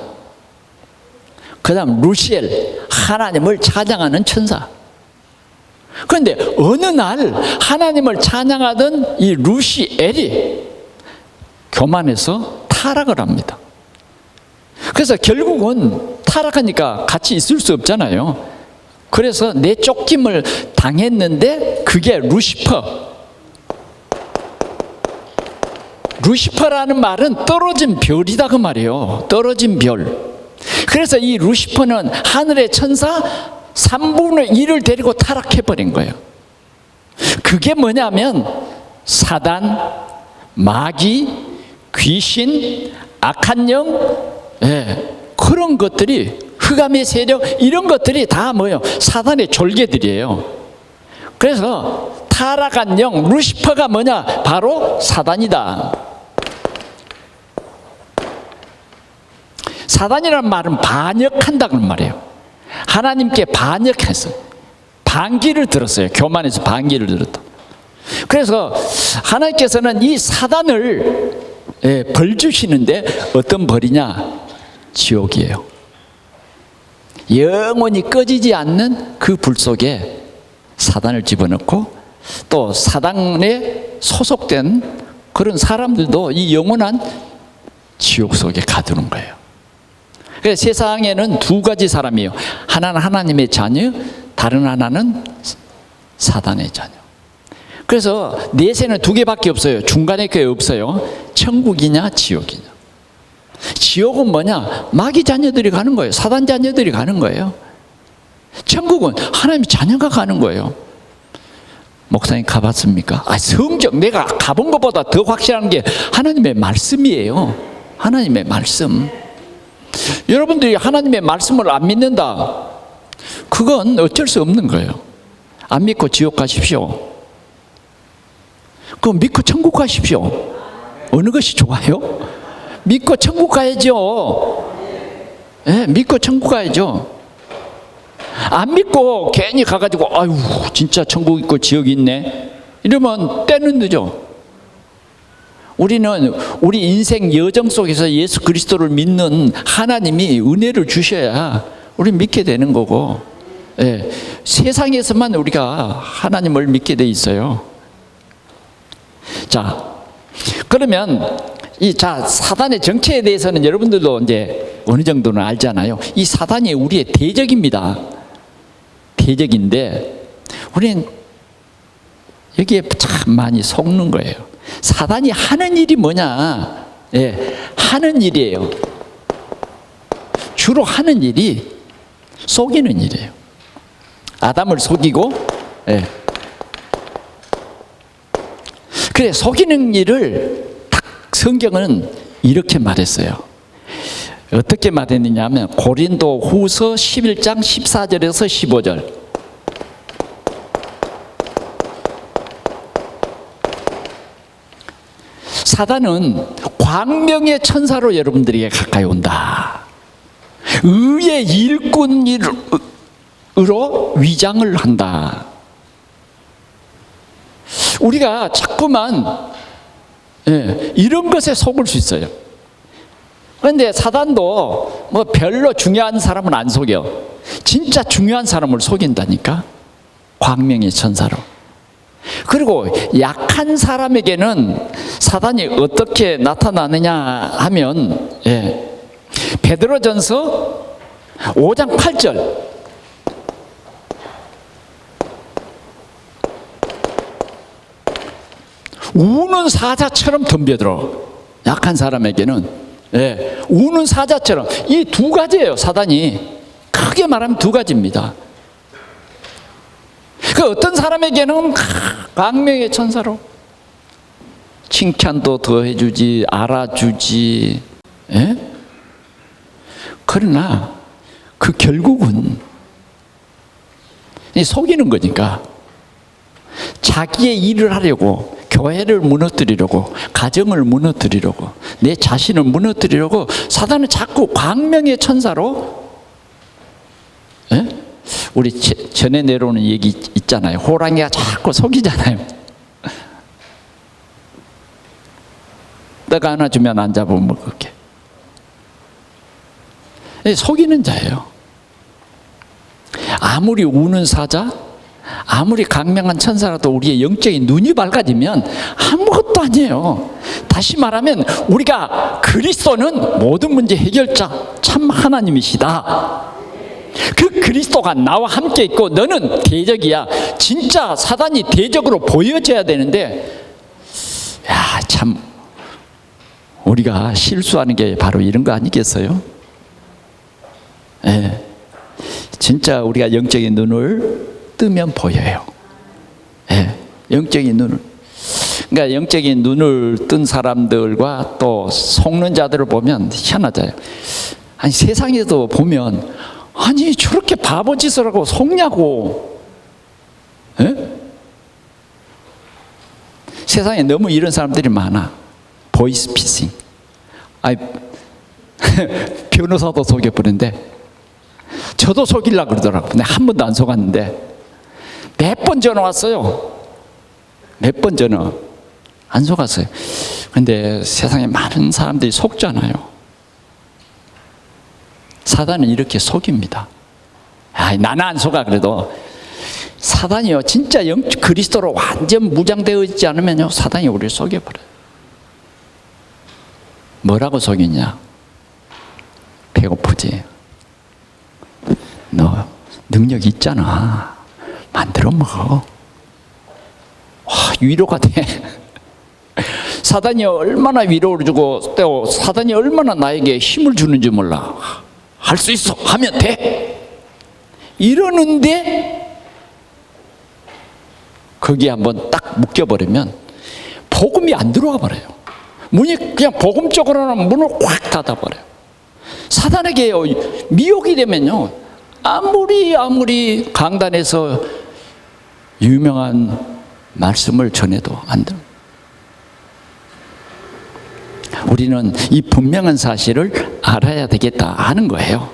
그 다음 루시엘, 하나님을 찬양하는 천사. 그런데 어느 날 하나님을 찬양하던 이 루시엘이 교만해서 타락을 합니다. 그래서 결국은 타락하니까 같이 있을 수 없잖아요. 그래서 내쫓김을 당했는데, 그게 루시퍼라는 말은 떨어진 별이다 그 말이에요. 떨어진 별. 그래서 이 루시퍼는 하늘의 천사 3분의 1을 데리고 타락해버린 거예요. 그게 뭐냐면 사단, 마귀, 귀신, 악한 영, 그런 것들이, 흑암의 세력, 이런 것들이 다 뭐예요? 사단의 졸개들이에요. 그래서 타락한 영 루시퍼가 뭐냐? 바로 사단이다. 사단이라는 말은 반역한다는 말이에요. 하나님께 반역했어요. 반기를 들었어요. 교만해서 반기를 들었다. 그래서 하나님께서는 이 사단을 벌 주시는데, 어떤 벌이냐? 지옥이에요. 영원히 꺼지지 않는 그 불 속에 사단을 집어넣고, 또 사단에 소속된 그런 사람들도 이 영원한 지옥 속에 가두는 거예요. 그래서 세상에는 두 가지 사람이에요. 하나는 하나님의 자녀, 다른 하나는 사단의 자녀. 그래서 내세는 두 개밖에 없어요. 중간에 게 없어요. 천국이냐 지옥이냐. 지옥은 뭐냐? 마귀 자녀들이 가는 거예요. 사단 자녀들이 가는 거예요. 천국은 하나님의 자녀가 가는 거예요. 목사님 가봤습니까? 성경 내가 가본 것보다 더 확실한 게 하나님의 말씀이에요. 하나님의 말씀. 여러분들이 하나님의 말씀을 안 믿는다, 그건 어쩔 수 없는 거예요. 안 믿고 지옥 가십시오. 그럼 믿고 천국 가십시오. 어느 것이 좋아요? 믿고 천국 가야죠. 네, 믿고 천국 가야죠. 안 믿고 괜히 가가지고 아유 진짜 천국 있고 지옥이 있네 이러면 때는 늦어. 우리는 우리 인생 여정 속에서 예수 그리스도를 믿는 하나님이 은혜를 주셔야 우리 믿게 되는 거고, 예, 세상에서만 우리가 하나님을 믿게 돼 있어요. 자, 그러면 사단의 정체에 대해서는 여러분들도 이제 어느 정도는 알잖아요. 이 사단이 우리의 대적입니다. 대적인데 우리는 여기에 참 많이 속는 거예요. 사단이 하는 일이 뭐냐? 예, 하는 일이에요. 주로 하는 일이 속이는 일이에요. 아담을 속이고, 예. 그래, 속이는 일을 딱 성경은 이렇게 말했어요. 어떻게 말했느냐 하면 고린도 후서 11장 14절에서 15절. 사단은 광명의 천사로 여러분들에게 가까이 온다. 의의 일꾼으로 위장을 한다. 우리가 자꾸만 이런 것에 속을 수 있어요. 그런데 사단도 뭐 별로 중요한 사람은 안 속여. 진짜 중요한 사람을 속인다니까. 광명의 천사로. 그리고 약한 사람에게는 사단이 어떻게 나타나느냐 하면, 베드로전서 5장 8절. 우는 사자처럼 덤벼들어. 약한 사람에게는, 우는 사자처럼. 이 두 가지예요. 사단이 크게 말하면 두 가지입니다. 그 어떤 사람에게는 광명의 천사로 칭찬도 더해주지, 알아주지, 그러나 그 결국은 속이는 거니까 자기의 일을 하려고, 교회를 무너뜨리려고, 가정을 무너뜨리려고, 내 자신을 무너뜨리려고 사단은 자꾸 광명의 천사로, 우리 전에 내려오는 얘기 있잖아요. 호랑이가 자꾸 속이잖아요. 떡 하나 주면 안 잡으면 먹을게. 속이는 자예요. 아무리 우는 사자, 아무리 강명한 천사라도 우리의 영적인 눈이 밝아지면 아무것도 아니에요. 다시 말하면 우리가 그리스도는 모든 문제 해결자 참 하나님이시다. 그 그리스도가 나와 함께 있고 너는 대적이야. 진짜 사단이 대적으로 보여져야 되는데, 야, 참 우리가 실수하는 게 바로 이런 거 아니겠어요? 진짜 우리가 영적인 눈을 뜨면 보여요. 영적인 눈을. 그러니까 영적인 눈을 뜬 사람들과 또 속는 자들을 보면 희한하잖아요. 아니, 세상에도 보면 아니 저렇게 바보 짓을 하고 속냐고. 세상에 너무 이런 사람들이 많아. 보이스피싱. 변호사도 속여버리는데 저도 속이려고 그러더라고요. 근데 한 번도 안 속았는데 몇 번 전화 왔어요. 몇 번 전화. 안 속았어요. 근데 세상에 많은 사람들이 속잖아요. 사단은 이렇게 속입니다. 나는 안 속아. 그래도 사단이요, 진짜 그리스도로 완전 무장되어 있지 않으면요, 사단이 우리를 속여버려요. 뭐라고 속이냐? 배고프지? 너 능력 있잖아. 만들어 먹어. 위로가 돼. 사단이 얼마나 위로를 주고 또 사단이 얼마나 나에게 힘을 주는지 몰라. 할 수 있어, 하면 돼, 이러는데 거기에 한번 딱 묶여버리면 복음이 안 들어와 버려요. 문이 그냥 복음 쪽으로는 문을 확 닫아버려요. 사단에게 미혹이 되면요, 아무리 강단에서 유명한 말씀을 전해도 안 돼요. 우리는 이 분명한 사실을 알아야 되겠다 하는 거예요.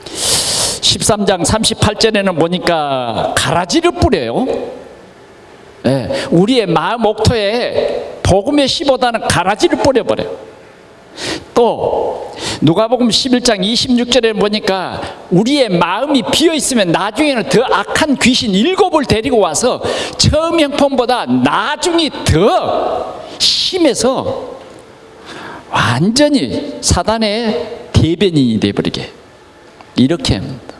13장 38절에는 보니까 가라지를 뿌려요. 네, 우리의 마음 옥토에 복음의 씨보다는 가라지를 뿌려버려요. 또 누가복음 11장 26절에 보니까 우리의 마음이 비어있으면 나중에는 더 악한 귀신 7을 데리고 와서 처음 형편보다 나중이 더 심해서 완전히 사단의 대변인이 되어버리게 이렇게 합니다.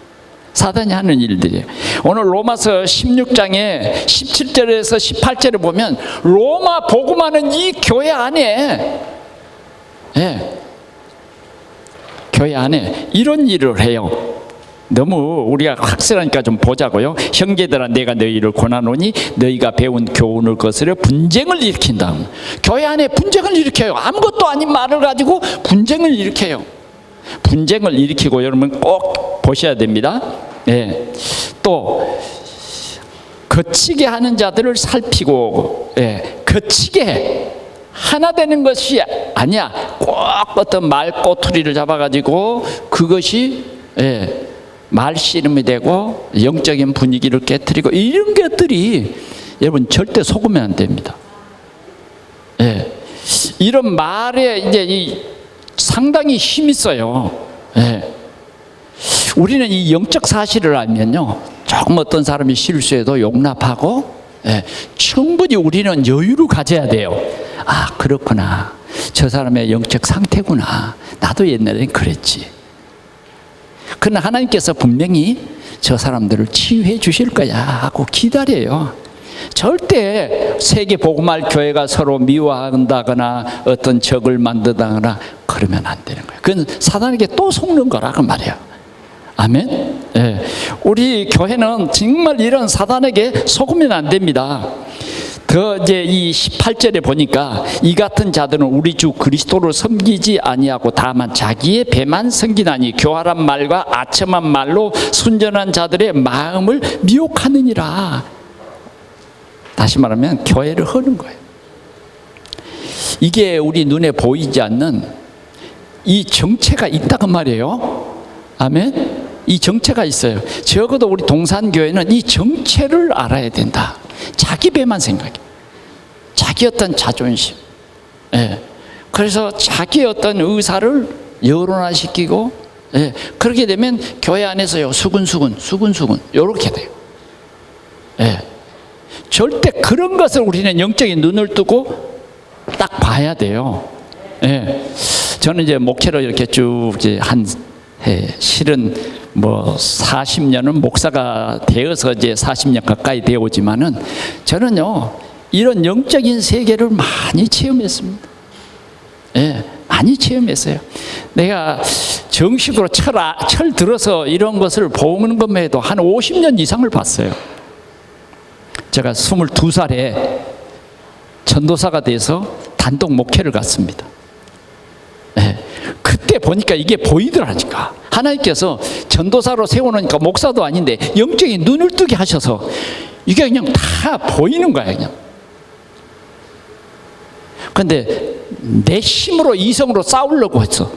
사단이 하는 일들이에요. 오늘 로마서 16장에 17절에서 18절에 보면 로마 복음하는 이 교회 안에, 교회 안에 이런 일을 해요. 너무 우리가 확실하니까 좀 보자고요. 형제들아, 내가 너희를 권하노니 너희가 배운 교훈을 거스려 분쟁을 일으킨다. 교회 안에 분쟁을 일으켜요. 아무것도 아닌 말을 가지고 분쟁을 일으켜요. 분쟁을 일으키고 여러분 꼭 보셔야 됩니다. 또 거치게 하는 자들을 살피고, 거치게 하나 되는 것이 아니야. 꼭 어떤 말 꼬투리를 잡아가지고 그것이 말씨름이 되고 영적인 분위기를 깨트리고 이런 것들이 여러분 절대 속으면 안 됩니다. 이런 말에 이제 상당히 힘이 있어요. 우리는 이 영적 사실을 알면요, 조금 어떤 사람이 실수해도 용납하고, 충분히 우리는 여유를 가져야 돼요. 아, 그렇구나, 저 사람의 영적 상태구나, 나도 옛날엔 그랬지. 그러나 하나님께서 분명히 저 사람들을 치유해 주실 거야 하고 기다려요. 절대 세계 복음할 교회가 서로 미워한다거나 어떤 적을 만든다거나 그러면 안 되는 거예요. 그건 사단에게 또 속는 거라고 말이에요. 아멘. 우리 교회는 정말 이런 사단에게 속으면 안 됩니다. 더 이제 이 18절에 보니까 이 같은 자들은 우리 주 그리스도를 섬기지 아니하고 다만 자기의 배만 섬기나니 교활한 말과 아첨한 말로 순전한 자들의 마음을 미혹하느니라. 다시 말하면 교회를 허는 거예요. 이게 우리 눈에 보이지 않는 이 정체가 있다고 말이에요. 아멘. 이 정체가 있어요. 적어도 우리 동산교회는 이 정체를 알아야 된다. 자기 배만 생각해. 자기 어떤 자존심. 그래서 자기 어떤 의사를 여론화시키고, 그렇게 되면 교회 안에서요, 수근수근 이렇게 돼요. 절대 그런 것을 우리는 영적인 눈을 뜨고 딱 봐야 돼요. 저는 이제 목회로 이렇게 쭉 이제 실은 뭐 40년은 목사가 되어서 이제 40년 가까이 되어오지만은 저는요, 이런 영적인 세계를 많이 체험했습니다. 많이 체험했어요. 내가 정식으로 철 들어서 이런 것을 보는 것만 해도 한 50년 이상을 봤어요. 제가 22살에 전도사가 돼서 단독 목회를 갔습니다. 그때 보니까 이게 보이더라니까. 하나님께서 전도사로 세워놓으니까 목사도 아닌데 영적인 눈을 뜨게 하셔서 이게 그냥 다 보이는 거야, 그냥. 근데 내 힘으로 이성으로 싸우려고 했어.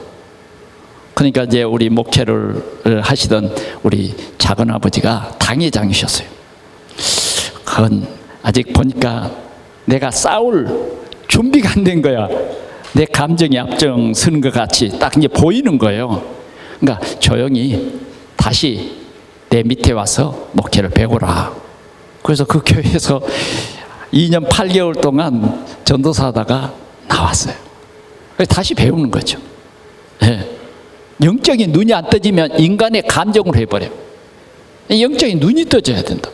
그러니까 이제 우리 목회를 하시던 우리 작은 아버지가 당회장이셨어요. 그건 아직 보니까 내가 싸울 준비가 안 된 거야. 내 감정이 앞장 서는 것 같이 딱 이제 보이는 거예요. 그러니까 조용히 다시 내 밑에 와서 목회를 배우라. 그래서 그 교회에서 2년 8개월 동안 전도사 하다가 나왔어요. 다시 배우는 거죠. 영적인 눈이 안 떠지면 인간의 감정을 해버려요. 영적인 눈이 떠져야 된다.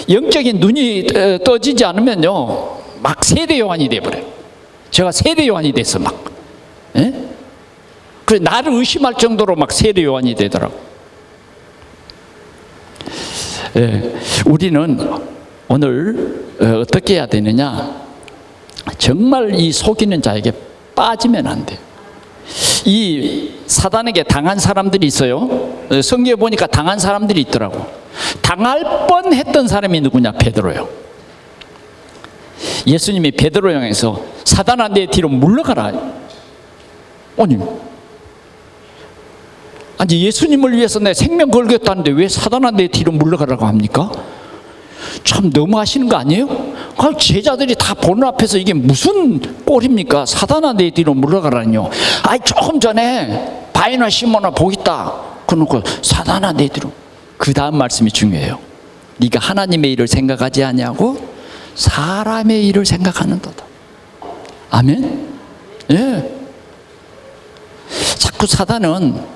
영적인 눈이 떠지지 않으면요, 막 세대 요한이 돼버려요. 제가 세대 요한이 됐어, 막. 예? 그래, 나를 의심할 정도로 막 세대 요한이 되더라고. 예, 우리는 오늘 어떻게 해야 되느냐? 정말 이 속이는 자에게 빠지면 안 돼요. 이 사단에게 당한 사람들이 있어요. 성경에 보니까 당한 사람들이 있더라고. 당할 뻔했던 사람이 누구냐? 베드로요. 예수님이 베드로 향해서 사단아 내 뒤로 물러가라. 아니 예수님을 위해서 내 생명 걸겠다는데 왜 사단아 내 뒤로 물러가라고 합니까? 참 너무하시는 거 아니에요? 제자들이 다 보는 앞에서 이게 무슨 꼴입니까? 사단아 내 뒤로 물러가라니요. 아이 조금 전에 바위나 시몬아 보겠다 그러놓고 사단아 내 뒤로. 그 다음 말씀이 중요해요. 네가 하나님의 일을 생각하지 아니하고 사람의 일을 생각하는도다. 아멘? 예. 자꾸 사단은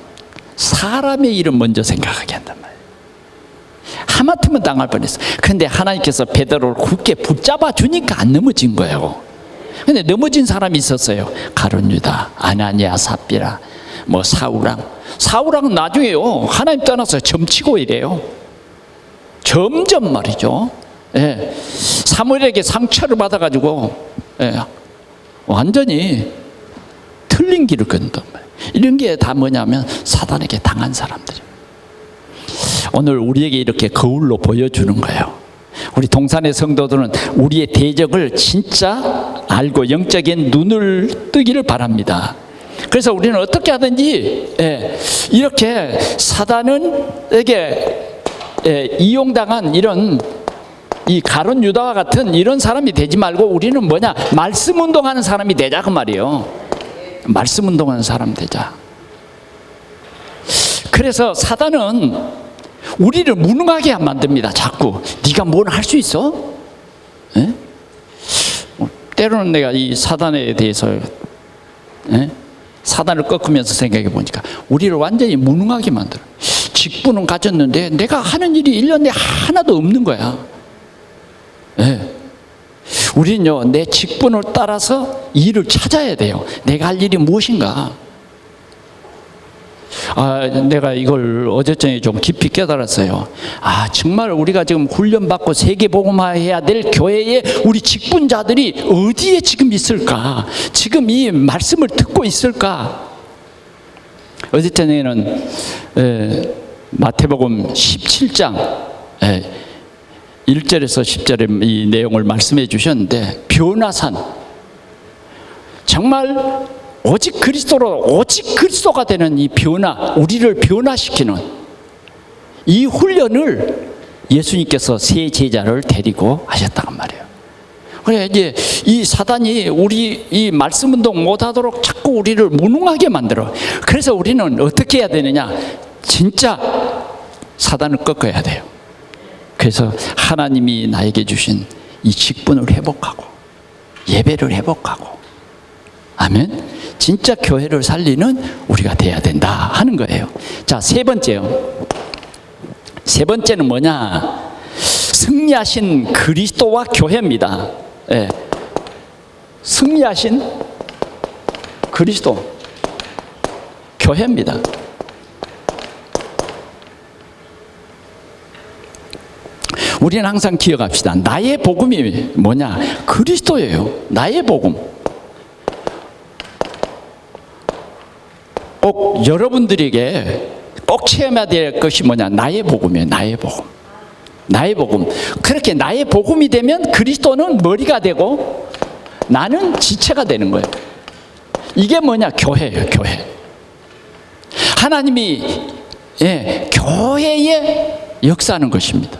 사람의 일을 먼저 생각하게 한단 말이에요. 하마터면 당할 뻔했어. 그런데 하나님께서 베드로를 굳게 붙잡아 주니까 안 넘어진 거예요. 근데 넘어진 사람이 있었어요. 가룟 유다, 아나니아, 삽비라, 뭐 사울왕 나중에요 하나님 떠나서 점치고 이래요. 점점 말이죠. 예. 사무엘에게 상처를 받아가지고 완전히 틀린 길을 걷는단 말이에요. 이런 게 다 뭐냐면 사단에게 당한 사람들이에요. 오늘 우리에게 이렇게 거울로 보여주는 거예요. 우리 동산의 성도들은 우리의 대적을 진짜 알고 영적인 눈을 뜨기를 바랍니다. 그래서 우리는 어떻게 하든지 이렇게 사단에게 이용당한 이런 이 가룟 유다와 같은 이런 사람이 되지 말고 우리는 뭐냐? 말씀 운동하는 사람이 되자 그 말이에요. 말씀 운동하는 사람 되자. 그래서 사단은 우리를 무능하게 만듭니다. 자꾸 네가 뭘 할 수 있어? 때로는 내가 이 사단에 대해서 사단을 꺾으면서 생각해 보니까 우리를 완전히 무능하게 만들어. 직분은 가졌는데 내가 하는 일이 1년 내에 하나도 없는 거야. 우리는요 내 직분을 따라서 일을 찾아야 돼요. 내가 할 일이 무엇인가. 내가 이걸 어제저녁에 좀 깊이 깨달았어요. 정말 우리가 지금 훈련받고 세계복음화해야 될 교회에 우리 직분자들이 어디에 지금 있을까? 지금 이 말씀을 듣고 있을까? 어제저녁에는 마태복음 17장 1절에서 10절에 이 내용을 말씀해 주셨는데, 변화산, 정말 오직 그리스도가 되는 이 변화, 우리를 변화시키는 이 훈련을 예수님께서 세 제자를 데리고 하셨단 말이에요. 그래 이제 이 사단이 우리 이 말씀 운동 못하도록 자꾸 우리를 무능하게 만들어. 그래서 우리는 어떻게 해야 되느냐? 진짜 사단을 꺾어야 돼요. 그래서 하나님이 나에게 주신 이 직분을 회복하고 예배를 회복하고, 아멘, 진짜 교회를 살리는 우리가 돼야 된다 하는 거예요. 자, 세 번째는 뭐냐? 승리하신 그리스도와 교회입니다. 승리하신 그리스도, 교회입니다. 우리는 항상 기억합시다. 나의 복음이 뭐냐? 그리스도예요. 나의 복음. 꼭 여러분들에게 꼭 체험해야 될 것이 뭐냐? 나의 복음이에요. 나의 복음. 나의 복음. 그렇게 나의 복음이 되면 그리스도는 머리가 되고 나는 지체가 되는 거예요. 이게 뭐냐? 교회예요. 교회. 하나님이 교회에 역사하는 것입니다.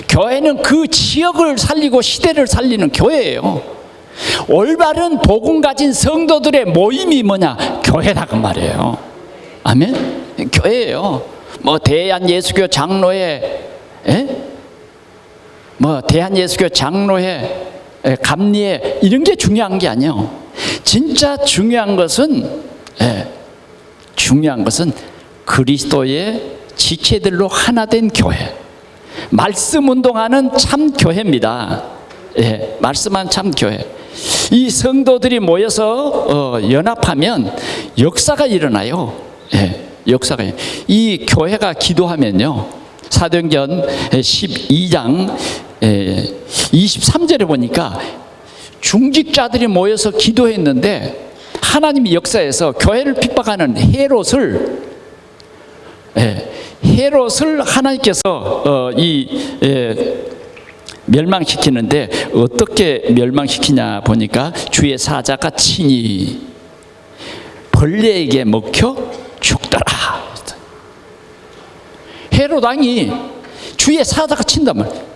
교회는 그 지역을 살리고 시대를 살리는 교회예요. 올바른 복음 가진 성도들의 모임이 뭐냐? 교회다 그 말이에요. 아멘? 교회예요. 뭐 대한예수교 장로회, 뭐 대한예수교 장로회, 감리회, 이런 게 중요한 게 아니에요. 진짜 중요한 것은 그리스도의 지체들로 하나 된 교회. 말씀 운동하는 참 교회입니다. 예, 말씀하는 참 교회. 이 성도들이 모여서 연합하면 역사가 일어나요. 예, 역사가. 이 교회가 기도하면요, 사도행전 12장 23절에 보니까 중직자들이 모여서 기도했는데 하나님이 역사에서 교회를 핍박하는 헤롯을 하나님께서 멸망시키는데, 어떻게 멸망시키냐 보니까 주의 사자가 친히 벌레에게 먹혀 죽더라. 헤롯 왕이 주의 사자가 친단 말이에요.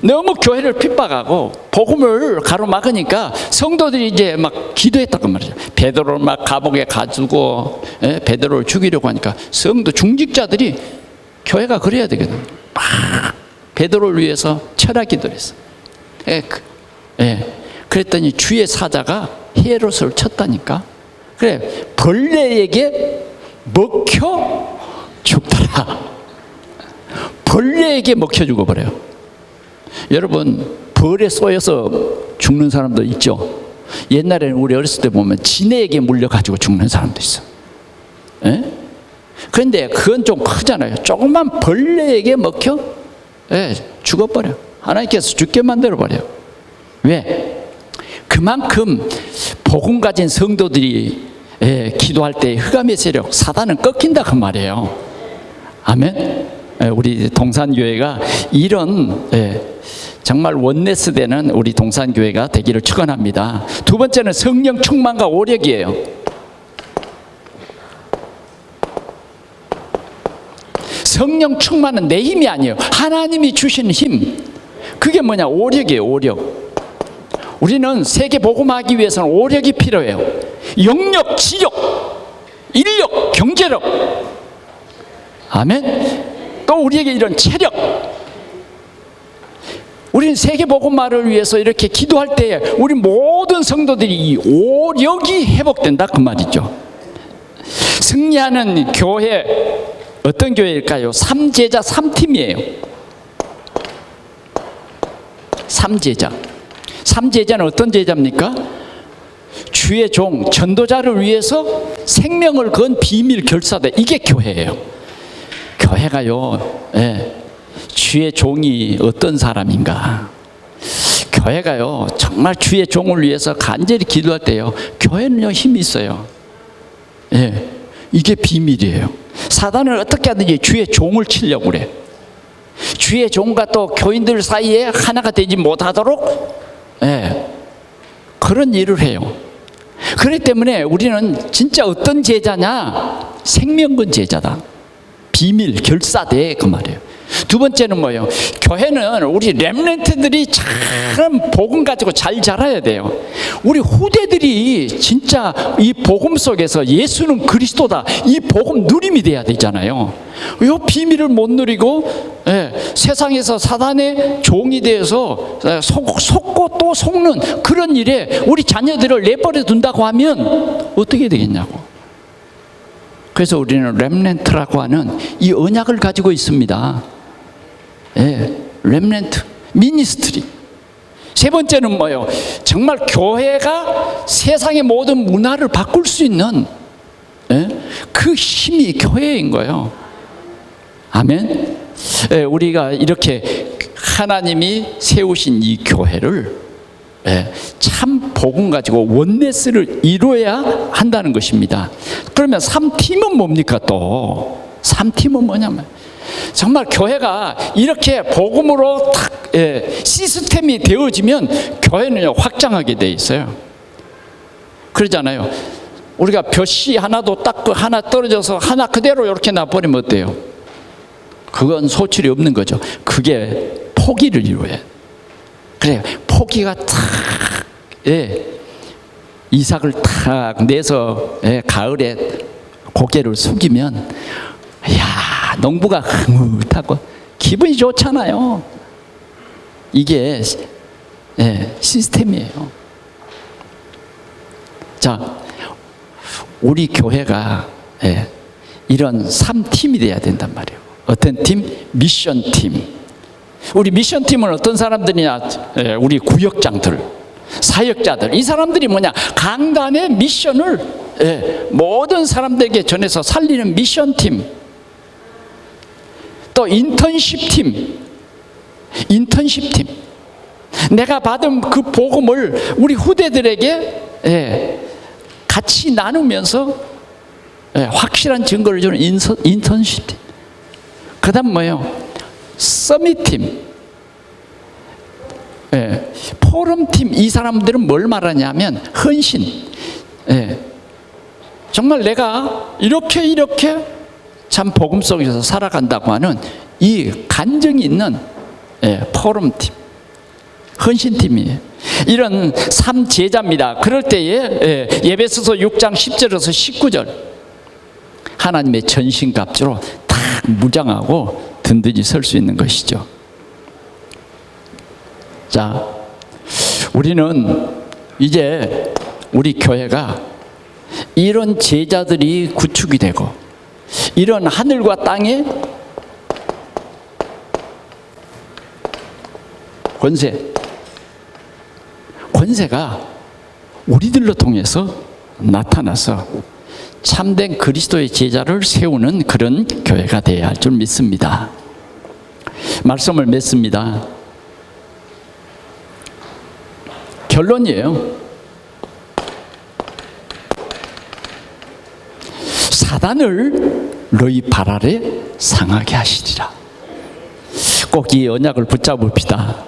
너무 교회를 핍박하고 복음을 가로막으니까 성도들이 이제 막 기도했다고 말이죠. 베드로를 막 감옥에 가두고 베드로를 죽이려고 하니까 성도 중직자들이 교회가 그래야 되거든요. 막 베드로를 위해서 철학 기도를 했어. 그랬더니 주의 사자가 헤롯을 쳤다니까. 그래, 벌레에게 먹혀 죽더라. 벌레에게 먹혀 죽어버려요. 여러분, 벌에 쏘여서 죽는 사람도 있죠. 옛날에는 우리 어렸을 때 보면 지네에게 물려가지고 죽는 사람도 있어. 그런데 그건 좀 크잖아요. 조그만 벌레에게 먹혀 죽어버려. 하나님께서 죽게 만들어버려요. 왜? 그만큼 복음 가진 성도들이 기도할 때 흑암의 세력, 사단은 꺾인다 그 말이에요. 아멘. 우리 동산교회가 이런 정말 원네스 되는 우리 동산교회가 되기를 축원합니다. 두 번째는 성령 충만과 오력이에요. 성령 충만은 내 힘이 아니에요. 하나님이 주신 힘. 그게 뭐냐? 오력이에요. 오력. 우리는 세계 복음하기 위해서는 오력이 필요해요. 영력, 지력, 인력, 경제력. 아멘. 또 우리에게 이런 체력. 우리는 세계 복음화를 위해서 이렇게 기도할 때 우리 모든 성도들이 이 오력이 회복된다 그 말이죠. 승리하는 교회, 어떤 교회일까요? 3제자 3팀이에요. 3제자. 3제자는 어떤 제자입니까? 주의 종, 전도자를 위해서 생명을 건 비밀 결사대. 이게 교회예요. 교회가요, 주의 종이 어떤 사람인가? 교회가요, 정말 주의 종을 위해서 간절히 기도할 때요, 교회는요, 힘이 있어요. 이게 비밀이에요. 사단은 어떻게 하든지 주의 종을 치려고 그래. 주의 종과 또 교인들 사이에 하나가 되지 못하도록 그런 일을 해요. 그렇기 때문에 우리는 진짜 어떤 제자냐? 생명건 제자다. 비밀 결사대 그 말이에요. 두 번째는 뭐예요? 교회는 우리 렘넌트들이 참 복음 가지고 잘 자라야 돼요. 우리 후대들이 진짜 이 복음 속에서 예수는 그리스도다, 이 복음 누림이 돼야 되잖아요. 이 비밀을 못 누리고 세상에서 사단의 종이 되어서 속고 또 속는 그런 일에 우리 자녀들을 내버려 둔다고 하면 어떻게 되겠냐고. 그래서 우리는 렘넌트라고 하는 이 언약을 가지고 있습니다. 렘넌트, 미니스트리. 세 번째는 뭐예요? 정말 교회가 세상의 모든 문화를 바꿀 수 있는 그 힘이 교회인 거예요. 아멘. 우리가 이렇게 하나님이 세우신 이 교회를 참 복음 가지고 원네스를 이루어야 한다는 것입니다. 그러면 3팀은 뭡니까? 또 3팀은 뭐냐면 정말 교회가 이렇게 복음으로 딱 시스템이 되어지면 교회는 확장하게 돼 있어요. 그러잖아요. 우리가 볕이 하나도 딱 하나 떨어져서 하나 그대로 이렇게 놔버리면 어때요? 그건 소출이 없는 거죠. 그게 포기를 이루어야 해요. 그래요. 포기가 탁, 이삭을 탁 내서 가을에 고개를 숙이면, 야, 농부가 흐뭇하고 기분이 좋잖아요. 이게 시스템이에요. 자, 우리 교회가 이런 3팀이 돼야 된단 말이에요. 어떤 팀? 미션 팀. 우리 미션팀은 어떤 사람들이냐? 우리 구역장들, 사역자들. 이 사람들이 뭐냐? 강단의 미션을 모든 사람들에게 전해서 살리는 미션팀. 또 인턴십팀. 내가 받은 그 복음을 우리 후대들에게 같이 나누면서 확실한 증거를 주는 인턴십팀. 그 다음 뭐예요? 서밋팀, 포럼팀. 이 사람들은 뭘 말하냐면 헌신. 정말 내가 이렇게 참 복음 속에서 살아간다고 하는 이 간증이 있는 포럼팀, 헌신팀이에요. 이런 3제자입니다. 그럴 때에 에베소서 6장 10절에서 19절 하나님의 전신갑주로 다 무장하고 든든히 설 수 있는 것이죠. 자, 우리는 이제 우리 교회가 이런 제자들이 구축이 되고 이런 하늘과 땅의 권세가 우리들로 통해서 나타나서 참된 그리스도의 제자를 세우는 그런 교회가 되어야 할 줄 믿습니다. 말씀을 맺습니다. 결론이에요. 사단을 너희 발 아래 상하게 하시리라. 꼭 이 언약을 붙잡읍시다.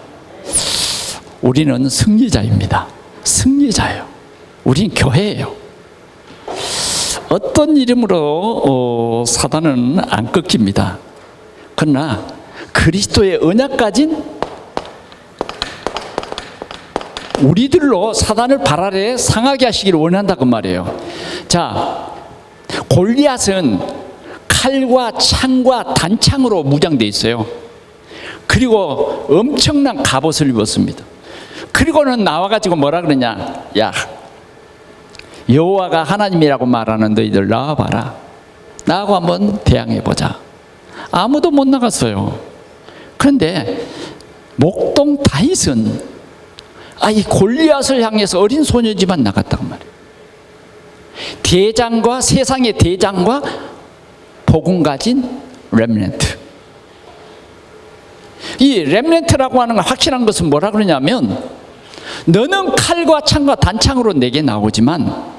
우리는 승리자입니다. 승리자예요. 우린 교회예요. 어떤 이름으로 사단은 안 꺾입니다. 그러나 그리스도의 언약 가진 우리들로 사단을 발 아래 상하게 하시기를 원한다고 말이에요. 자, 골리앗은 칼과 창과 단창으로 무장되어 있어요. 그리고 엄청난 갑옷을 입었습니다. 그리고는 나와가지고 뭐라 그러냐? 야, 여호와가 하나님이라고 말하는 너희들 나와봐라. 나하고 한번 대항해보자. 아무도 못 나갔어요. 그런데 목동 다윗은 이 골리앗을 향해서 어린 소녀지만 나갔단 말이에요. 대장과 세상의 대장과 복음 가진 렘넌트. 이 렘넌트라고 하는 확실한 것은 뭐라 그러냐면 너는 칼과 창과 단창으로 내게 나오지만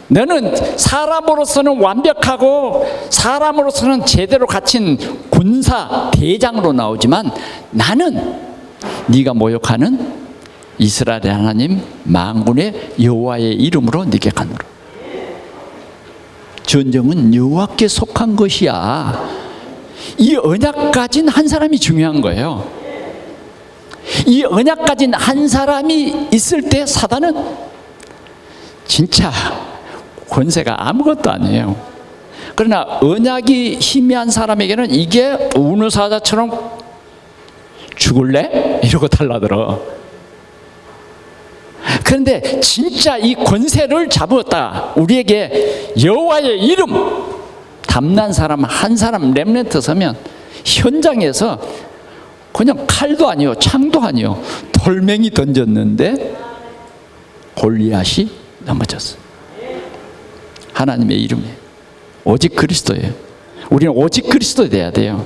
너는 사람으로서는 완벽하고 사람으로서는 제대로 갖춘 군사 대장으로 나오지만 나는 네가 모욕하는 이스라엘의 하나님 만군의 여호와의 이름으로 네게 가노라. 전쟁은 여호와께 속한 것이야. 이 언약 가진 한 사람이 중요한 거예요. 이 언약 가진 한 사람이 있을 때 사단은 진짜 권세가 아무것도 아니에요. 그러나 언약이 희미한 사람에게는 이게 우누사자처럼 죽을래? 이러고 달라들어. 그런데 진짜 이 권세를 잡았다. 우리에게 여호와의 이름 담난 사람 한 사람 렘넌트 서면 현장에서 그냥 칼도 아니요 창도 아니요 돌멩이 던졌는데 골리앗이 넘어졌어. 하나님의 이름에 오직 그리스도예요. 우리는 오직 그리스도 돼야 돼요.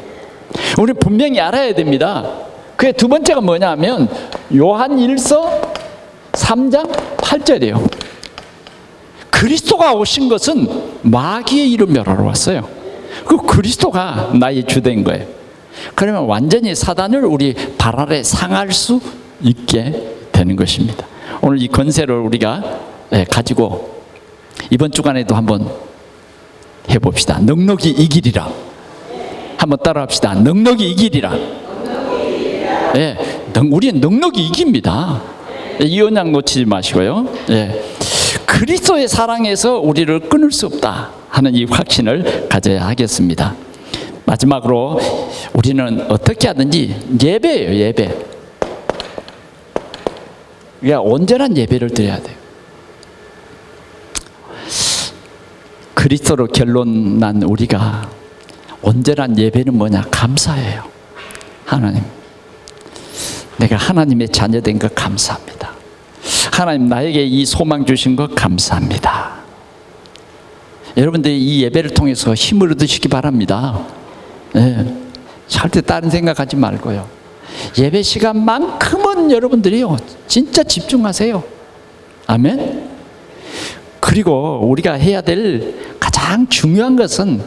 우리는 분명히 알아야 됩니다. 그게 두 번째가 뭐냐면 요한 1서 3장 8절이에요. 그리스도가 오신 것은 마귀의 이름 멸하러 왔어요. 그 그리스도가 나의 주된 거예요. 그러면 완전히 사단을 우리 발 아래 상할 수 있게 되는 것입니다. 오늘 이 권세를 우리가 가지고 이번 주간에도 한번 해봅시다. 넉넉히 이기리라. 한번 따라합시다. 넉넉히 이기리라. 우리는 넉넉히 이깁니다. 이 언약 놓치지 마시고요. 그리스도의 사랑에서 우리를 끊을 수 없다 하는 이 확신을 가져야 하겠습니다. 마지막으로 우리는 어떻게 하든지 예배예요. 예배. 그러니까 온전한 예배를 드려야 돼요. 그리스도로 결론 난 우리가 온전한 예배는 뭐냐? 감사예요. 하나님 내가 하나님의 자녀된 것 감사합니다. 하나님 나에게 이 소망 주신 것 감사합니다. 여러분들이 이 예배를 통해서 힘을 얻으시기 바랍니다. 절대 다른 생각하지 말고요. 예배 시간만큼은 여러분들이요 진짜 집중하세요. 아멘. 그리고 우리가 해야 될 가장 중요한 것은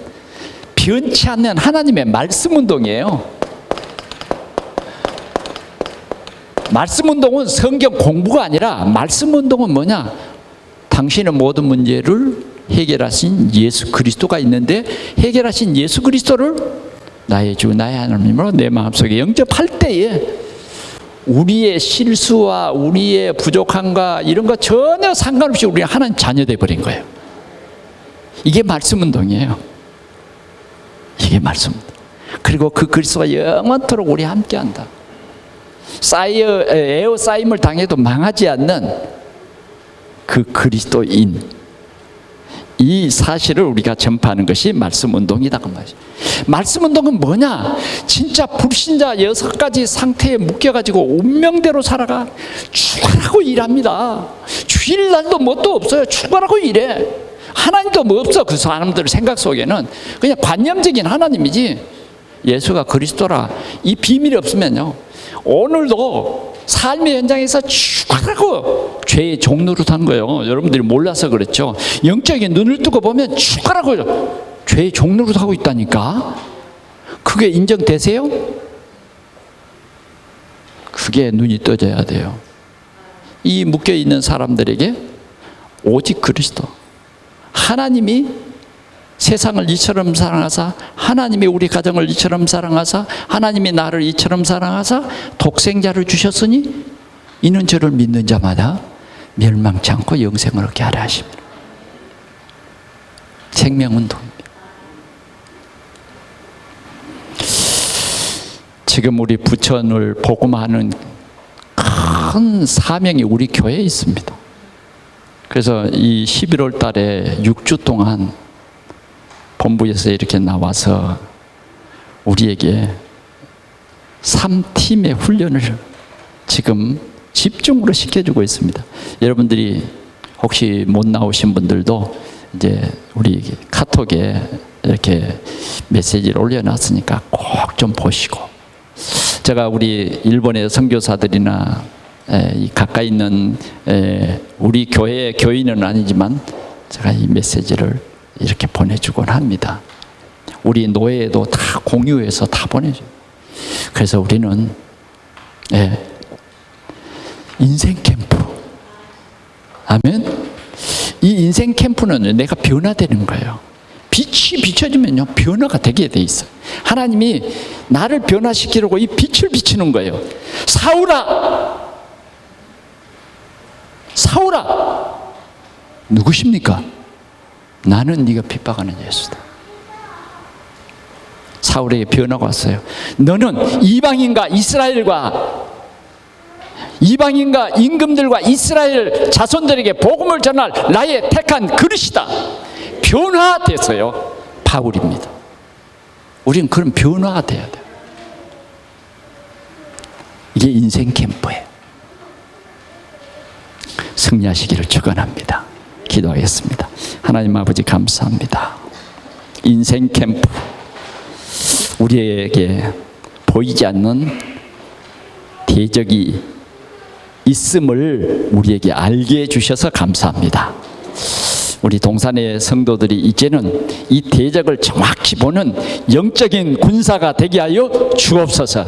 변치 않는 하나님의 말씀 운동이에요. 말씀 운동은 성경 공부가 아니라 말씀 운동은 뭐냐? 당신의 모든 문제를 해결하신 예수 그리스도가 있는데 해결하신 예수 그리스도를 나의 주 나의 하나님으로 내 마음속에 영접할 때에 우리의 실수와 우리의 부족함과 이런 거 전혀 상관없이 우리가 하나님 자녀 돼버린 거예요. 이게 말씀 운동이에요. 이게 말씀 운동. 그리고 그 그리스도가 영원토록 우리 함께한다. 에어 쌓임을 당해도 망하지 않는 그 그리스도인, 이 사실을 우리가 전파하는 것이 말씀 운동이다 그 말이죠. 말씀 운동은 뭐냐? 진짜 불신자 6가지 상태에 묶여가지고 운명대로 살아가 죽으라고 일합니다. 주일날도 뭣도 없어요. 죽으라고 일해. 하나님도 뭐 없어. 그 사람들 생각 속에는 그냥 관념적인 하나님이지 예수가 그리스도라 이 비밀이 없으면요 오늘도 삶의 현장에서 죽으라고 죄의 종로로 산 거예요. 여러분들이 몰라서 그렇죠. 영적인 눈을 뜨고 보면 죽으라고 죄의 종로로 하고 있다니까. 그게 인정되세요? 그게 눈이 떠져야 돼요. 이 묶여있는 사람들에게 오직 그리스도, 하나님이 세상을 이처럼 사랑하사, 하나님이 우리 가정을 이처럼 사랑하사, 하나님이 나를 이처럼 사랑하사 독생자를 주셨으니 이는 저를 믿는 자마다 멸망치 않고 영생을 얻게 하려 하십니다. 생명운동입니다. 지금 우리 부천을 복음하는 큰 사명이 우리 교회에 있습니다. 그래서 이 11월 달에 6주 동안 본부에서 이렇게 나와서 우리에게 3팀의 훈련을 지금 집중으로 시켜주고 있습니다. 여러분들이 혹시 못 나오신 분들도 이제 우리 카톡에 이렇게 메시지를 올려놨으니까 꼭 좀 보시고, 제가 우리 일본의 선교사들이나 이 가까이 있는 우리 교회의 교인은 아니지만 제가 이 메시지를 이렇게 보내주곤 합니다. 우리 노예에도 다 공유해서 다 보내줘요. 그래서 우리는 인생 캠프, 아멘. 이 인생 캠프는 내가 변화되는 거예요. 빛이 비춰지면요 변화가 되게 돼 있어요. 하나님이 나를 변화시키려고 이 빛을 비추는 거예요. 사울아, 사울아, 누구십니까? 나는 네가 핍박하는 예수다. 사울에게 변화가 왔어요. 너는 이방인과 이스라엘과 이방인과 임금들과 이스라엘 자손들에게 복음을 전할 나의 택한 그릇이다. 변화됐어요. 바울입니다. 우리는 그런 변화가 돼야 돼요. 이게 인생 캠프예요. 승리하시기를 축원합니다. 기도하겠습니다. 하나님 아버지 감사합니다. 인생 캠프, 우리에게 보이지 않는 대적이 있음을 우리에게 알게 해주셔서 감사합니다. 우리 동산의 성도들이 이제는 이 대적을 정확히 보는 영적인 군사가 되게 하여 주옵소서.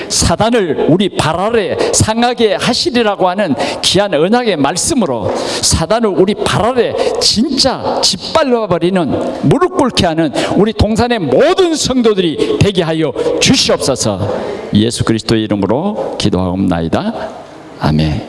사단을 우리 발 아래 상하게 하시리라고 하는 귀한 언약의 말씀으로 사단을 우리 발 아래 진짜 짓밟아버리는, 무릎 꿇게 하는 우리 동산의 모든 성도들이 되게 하여 주시옵소서. 예수 그리스도의 이름으로 기도하옵나이다. 아멘.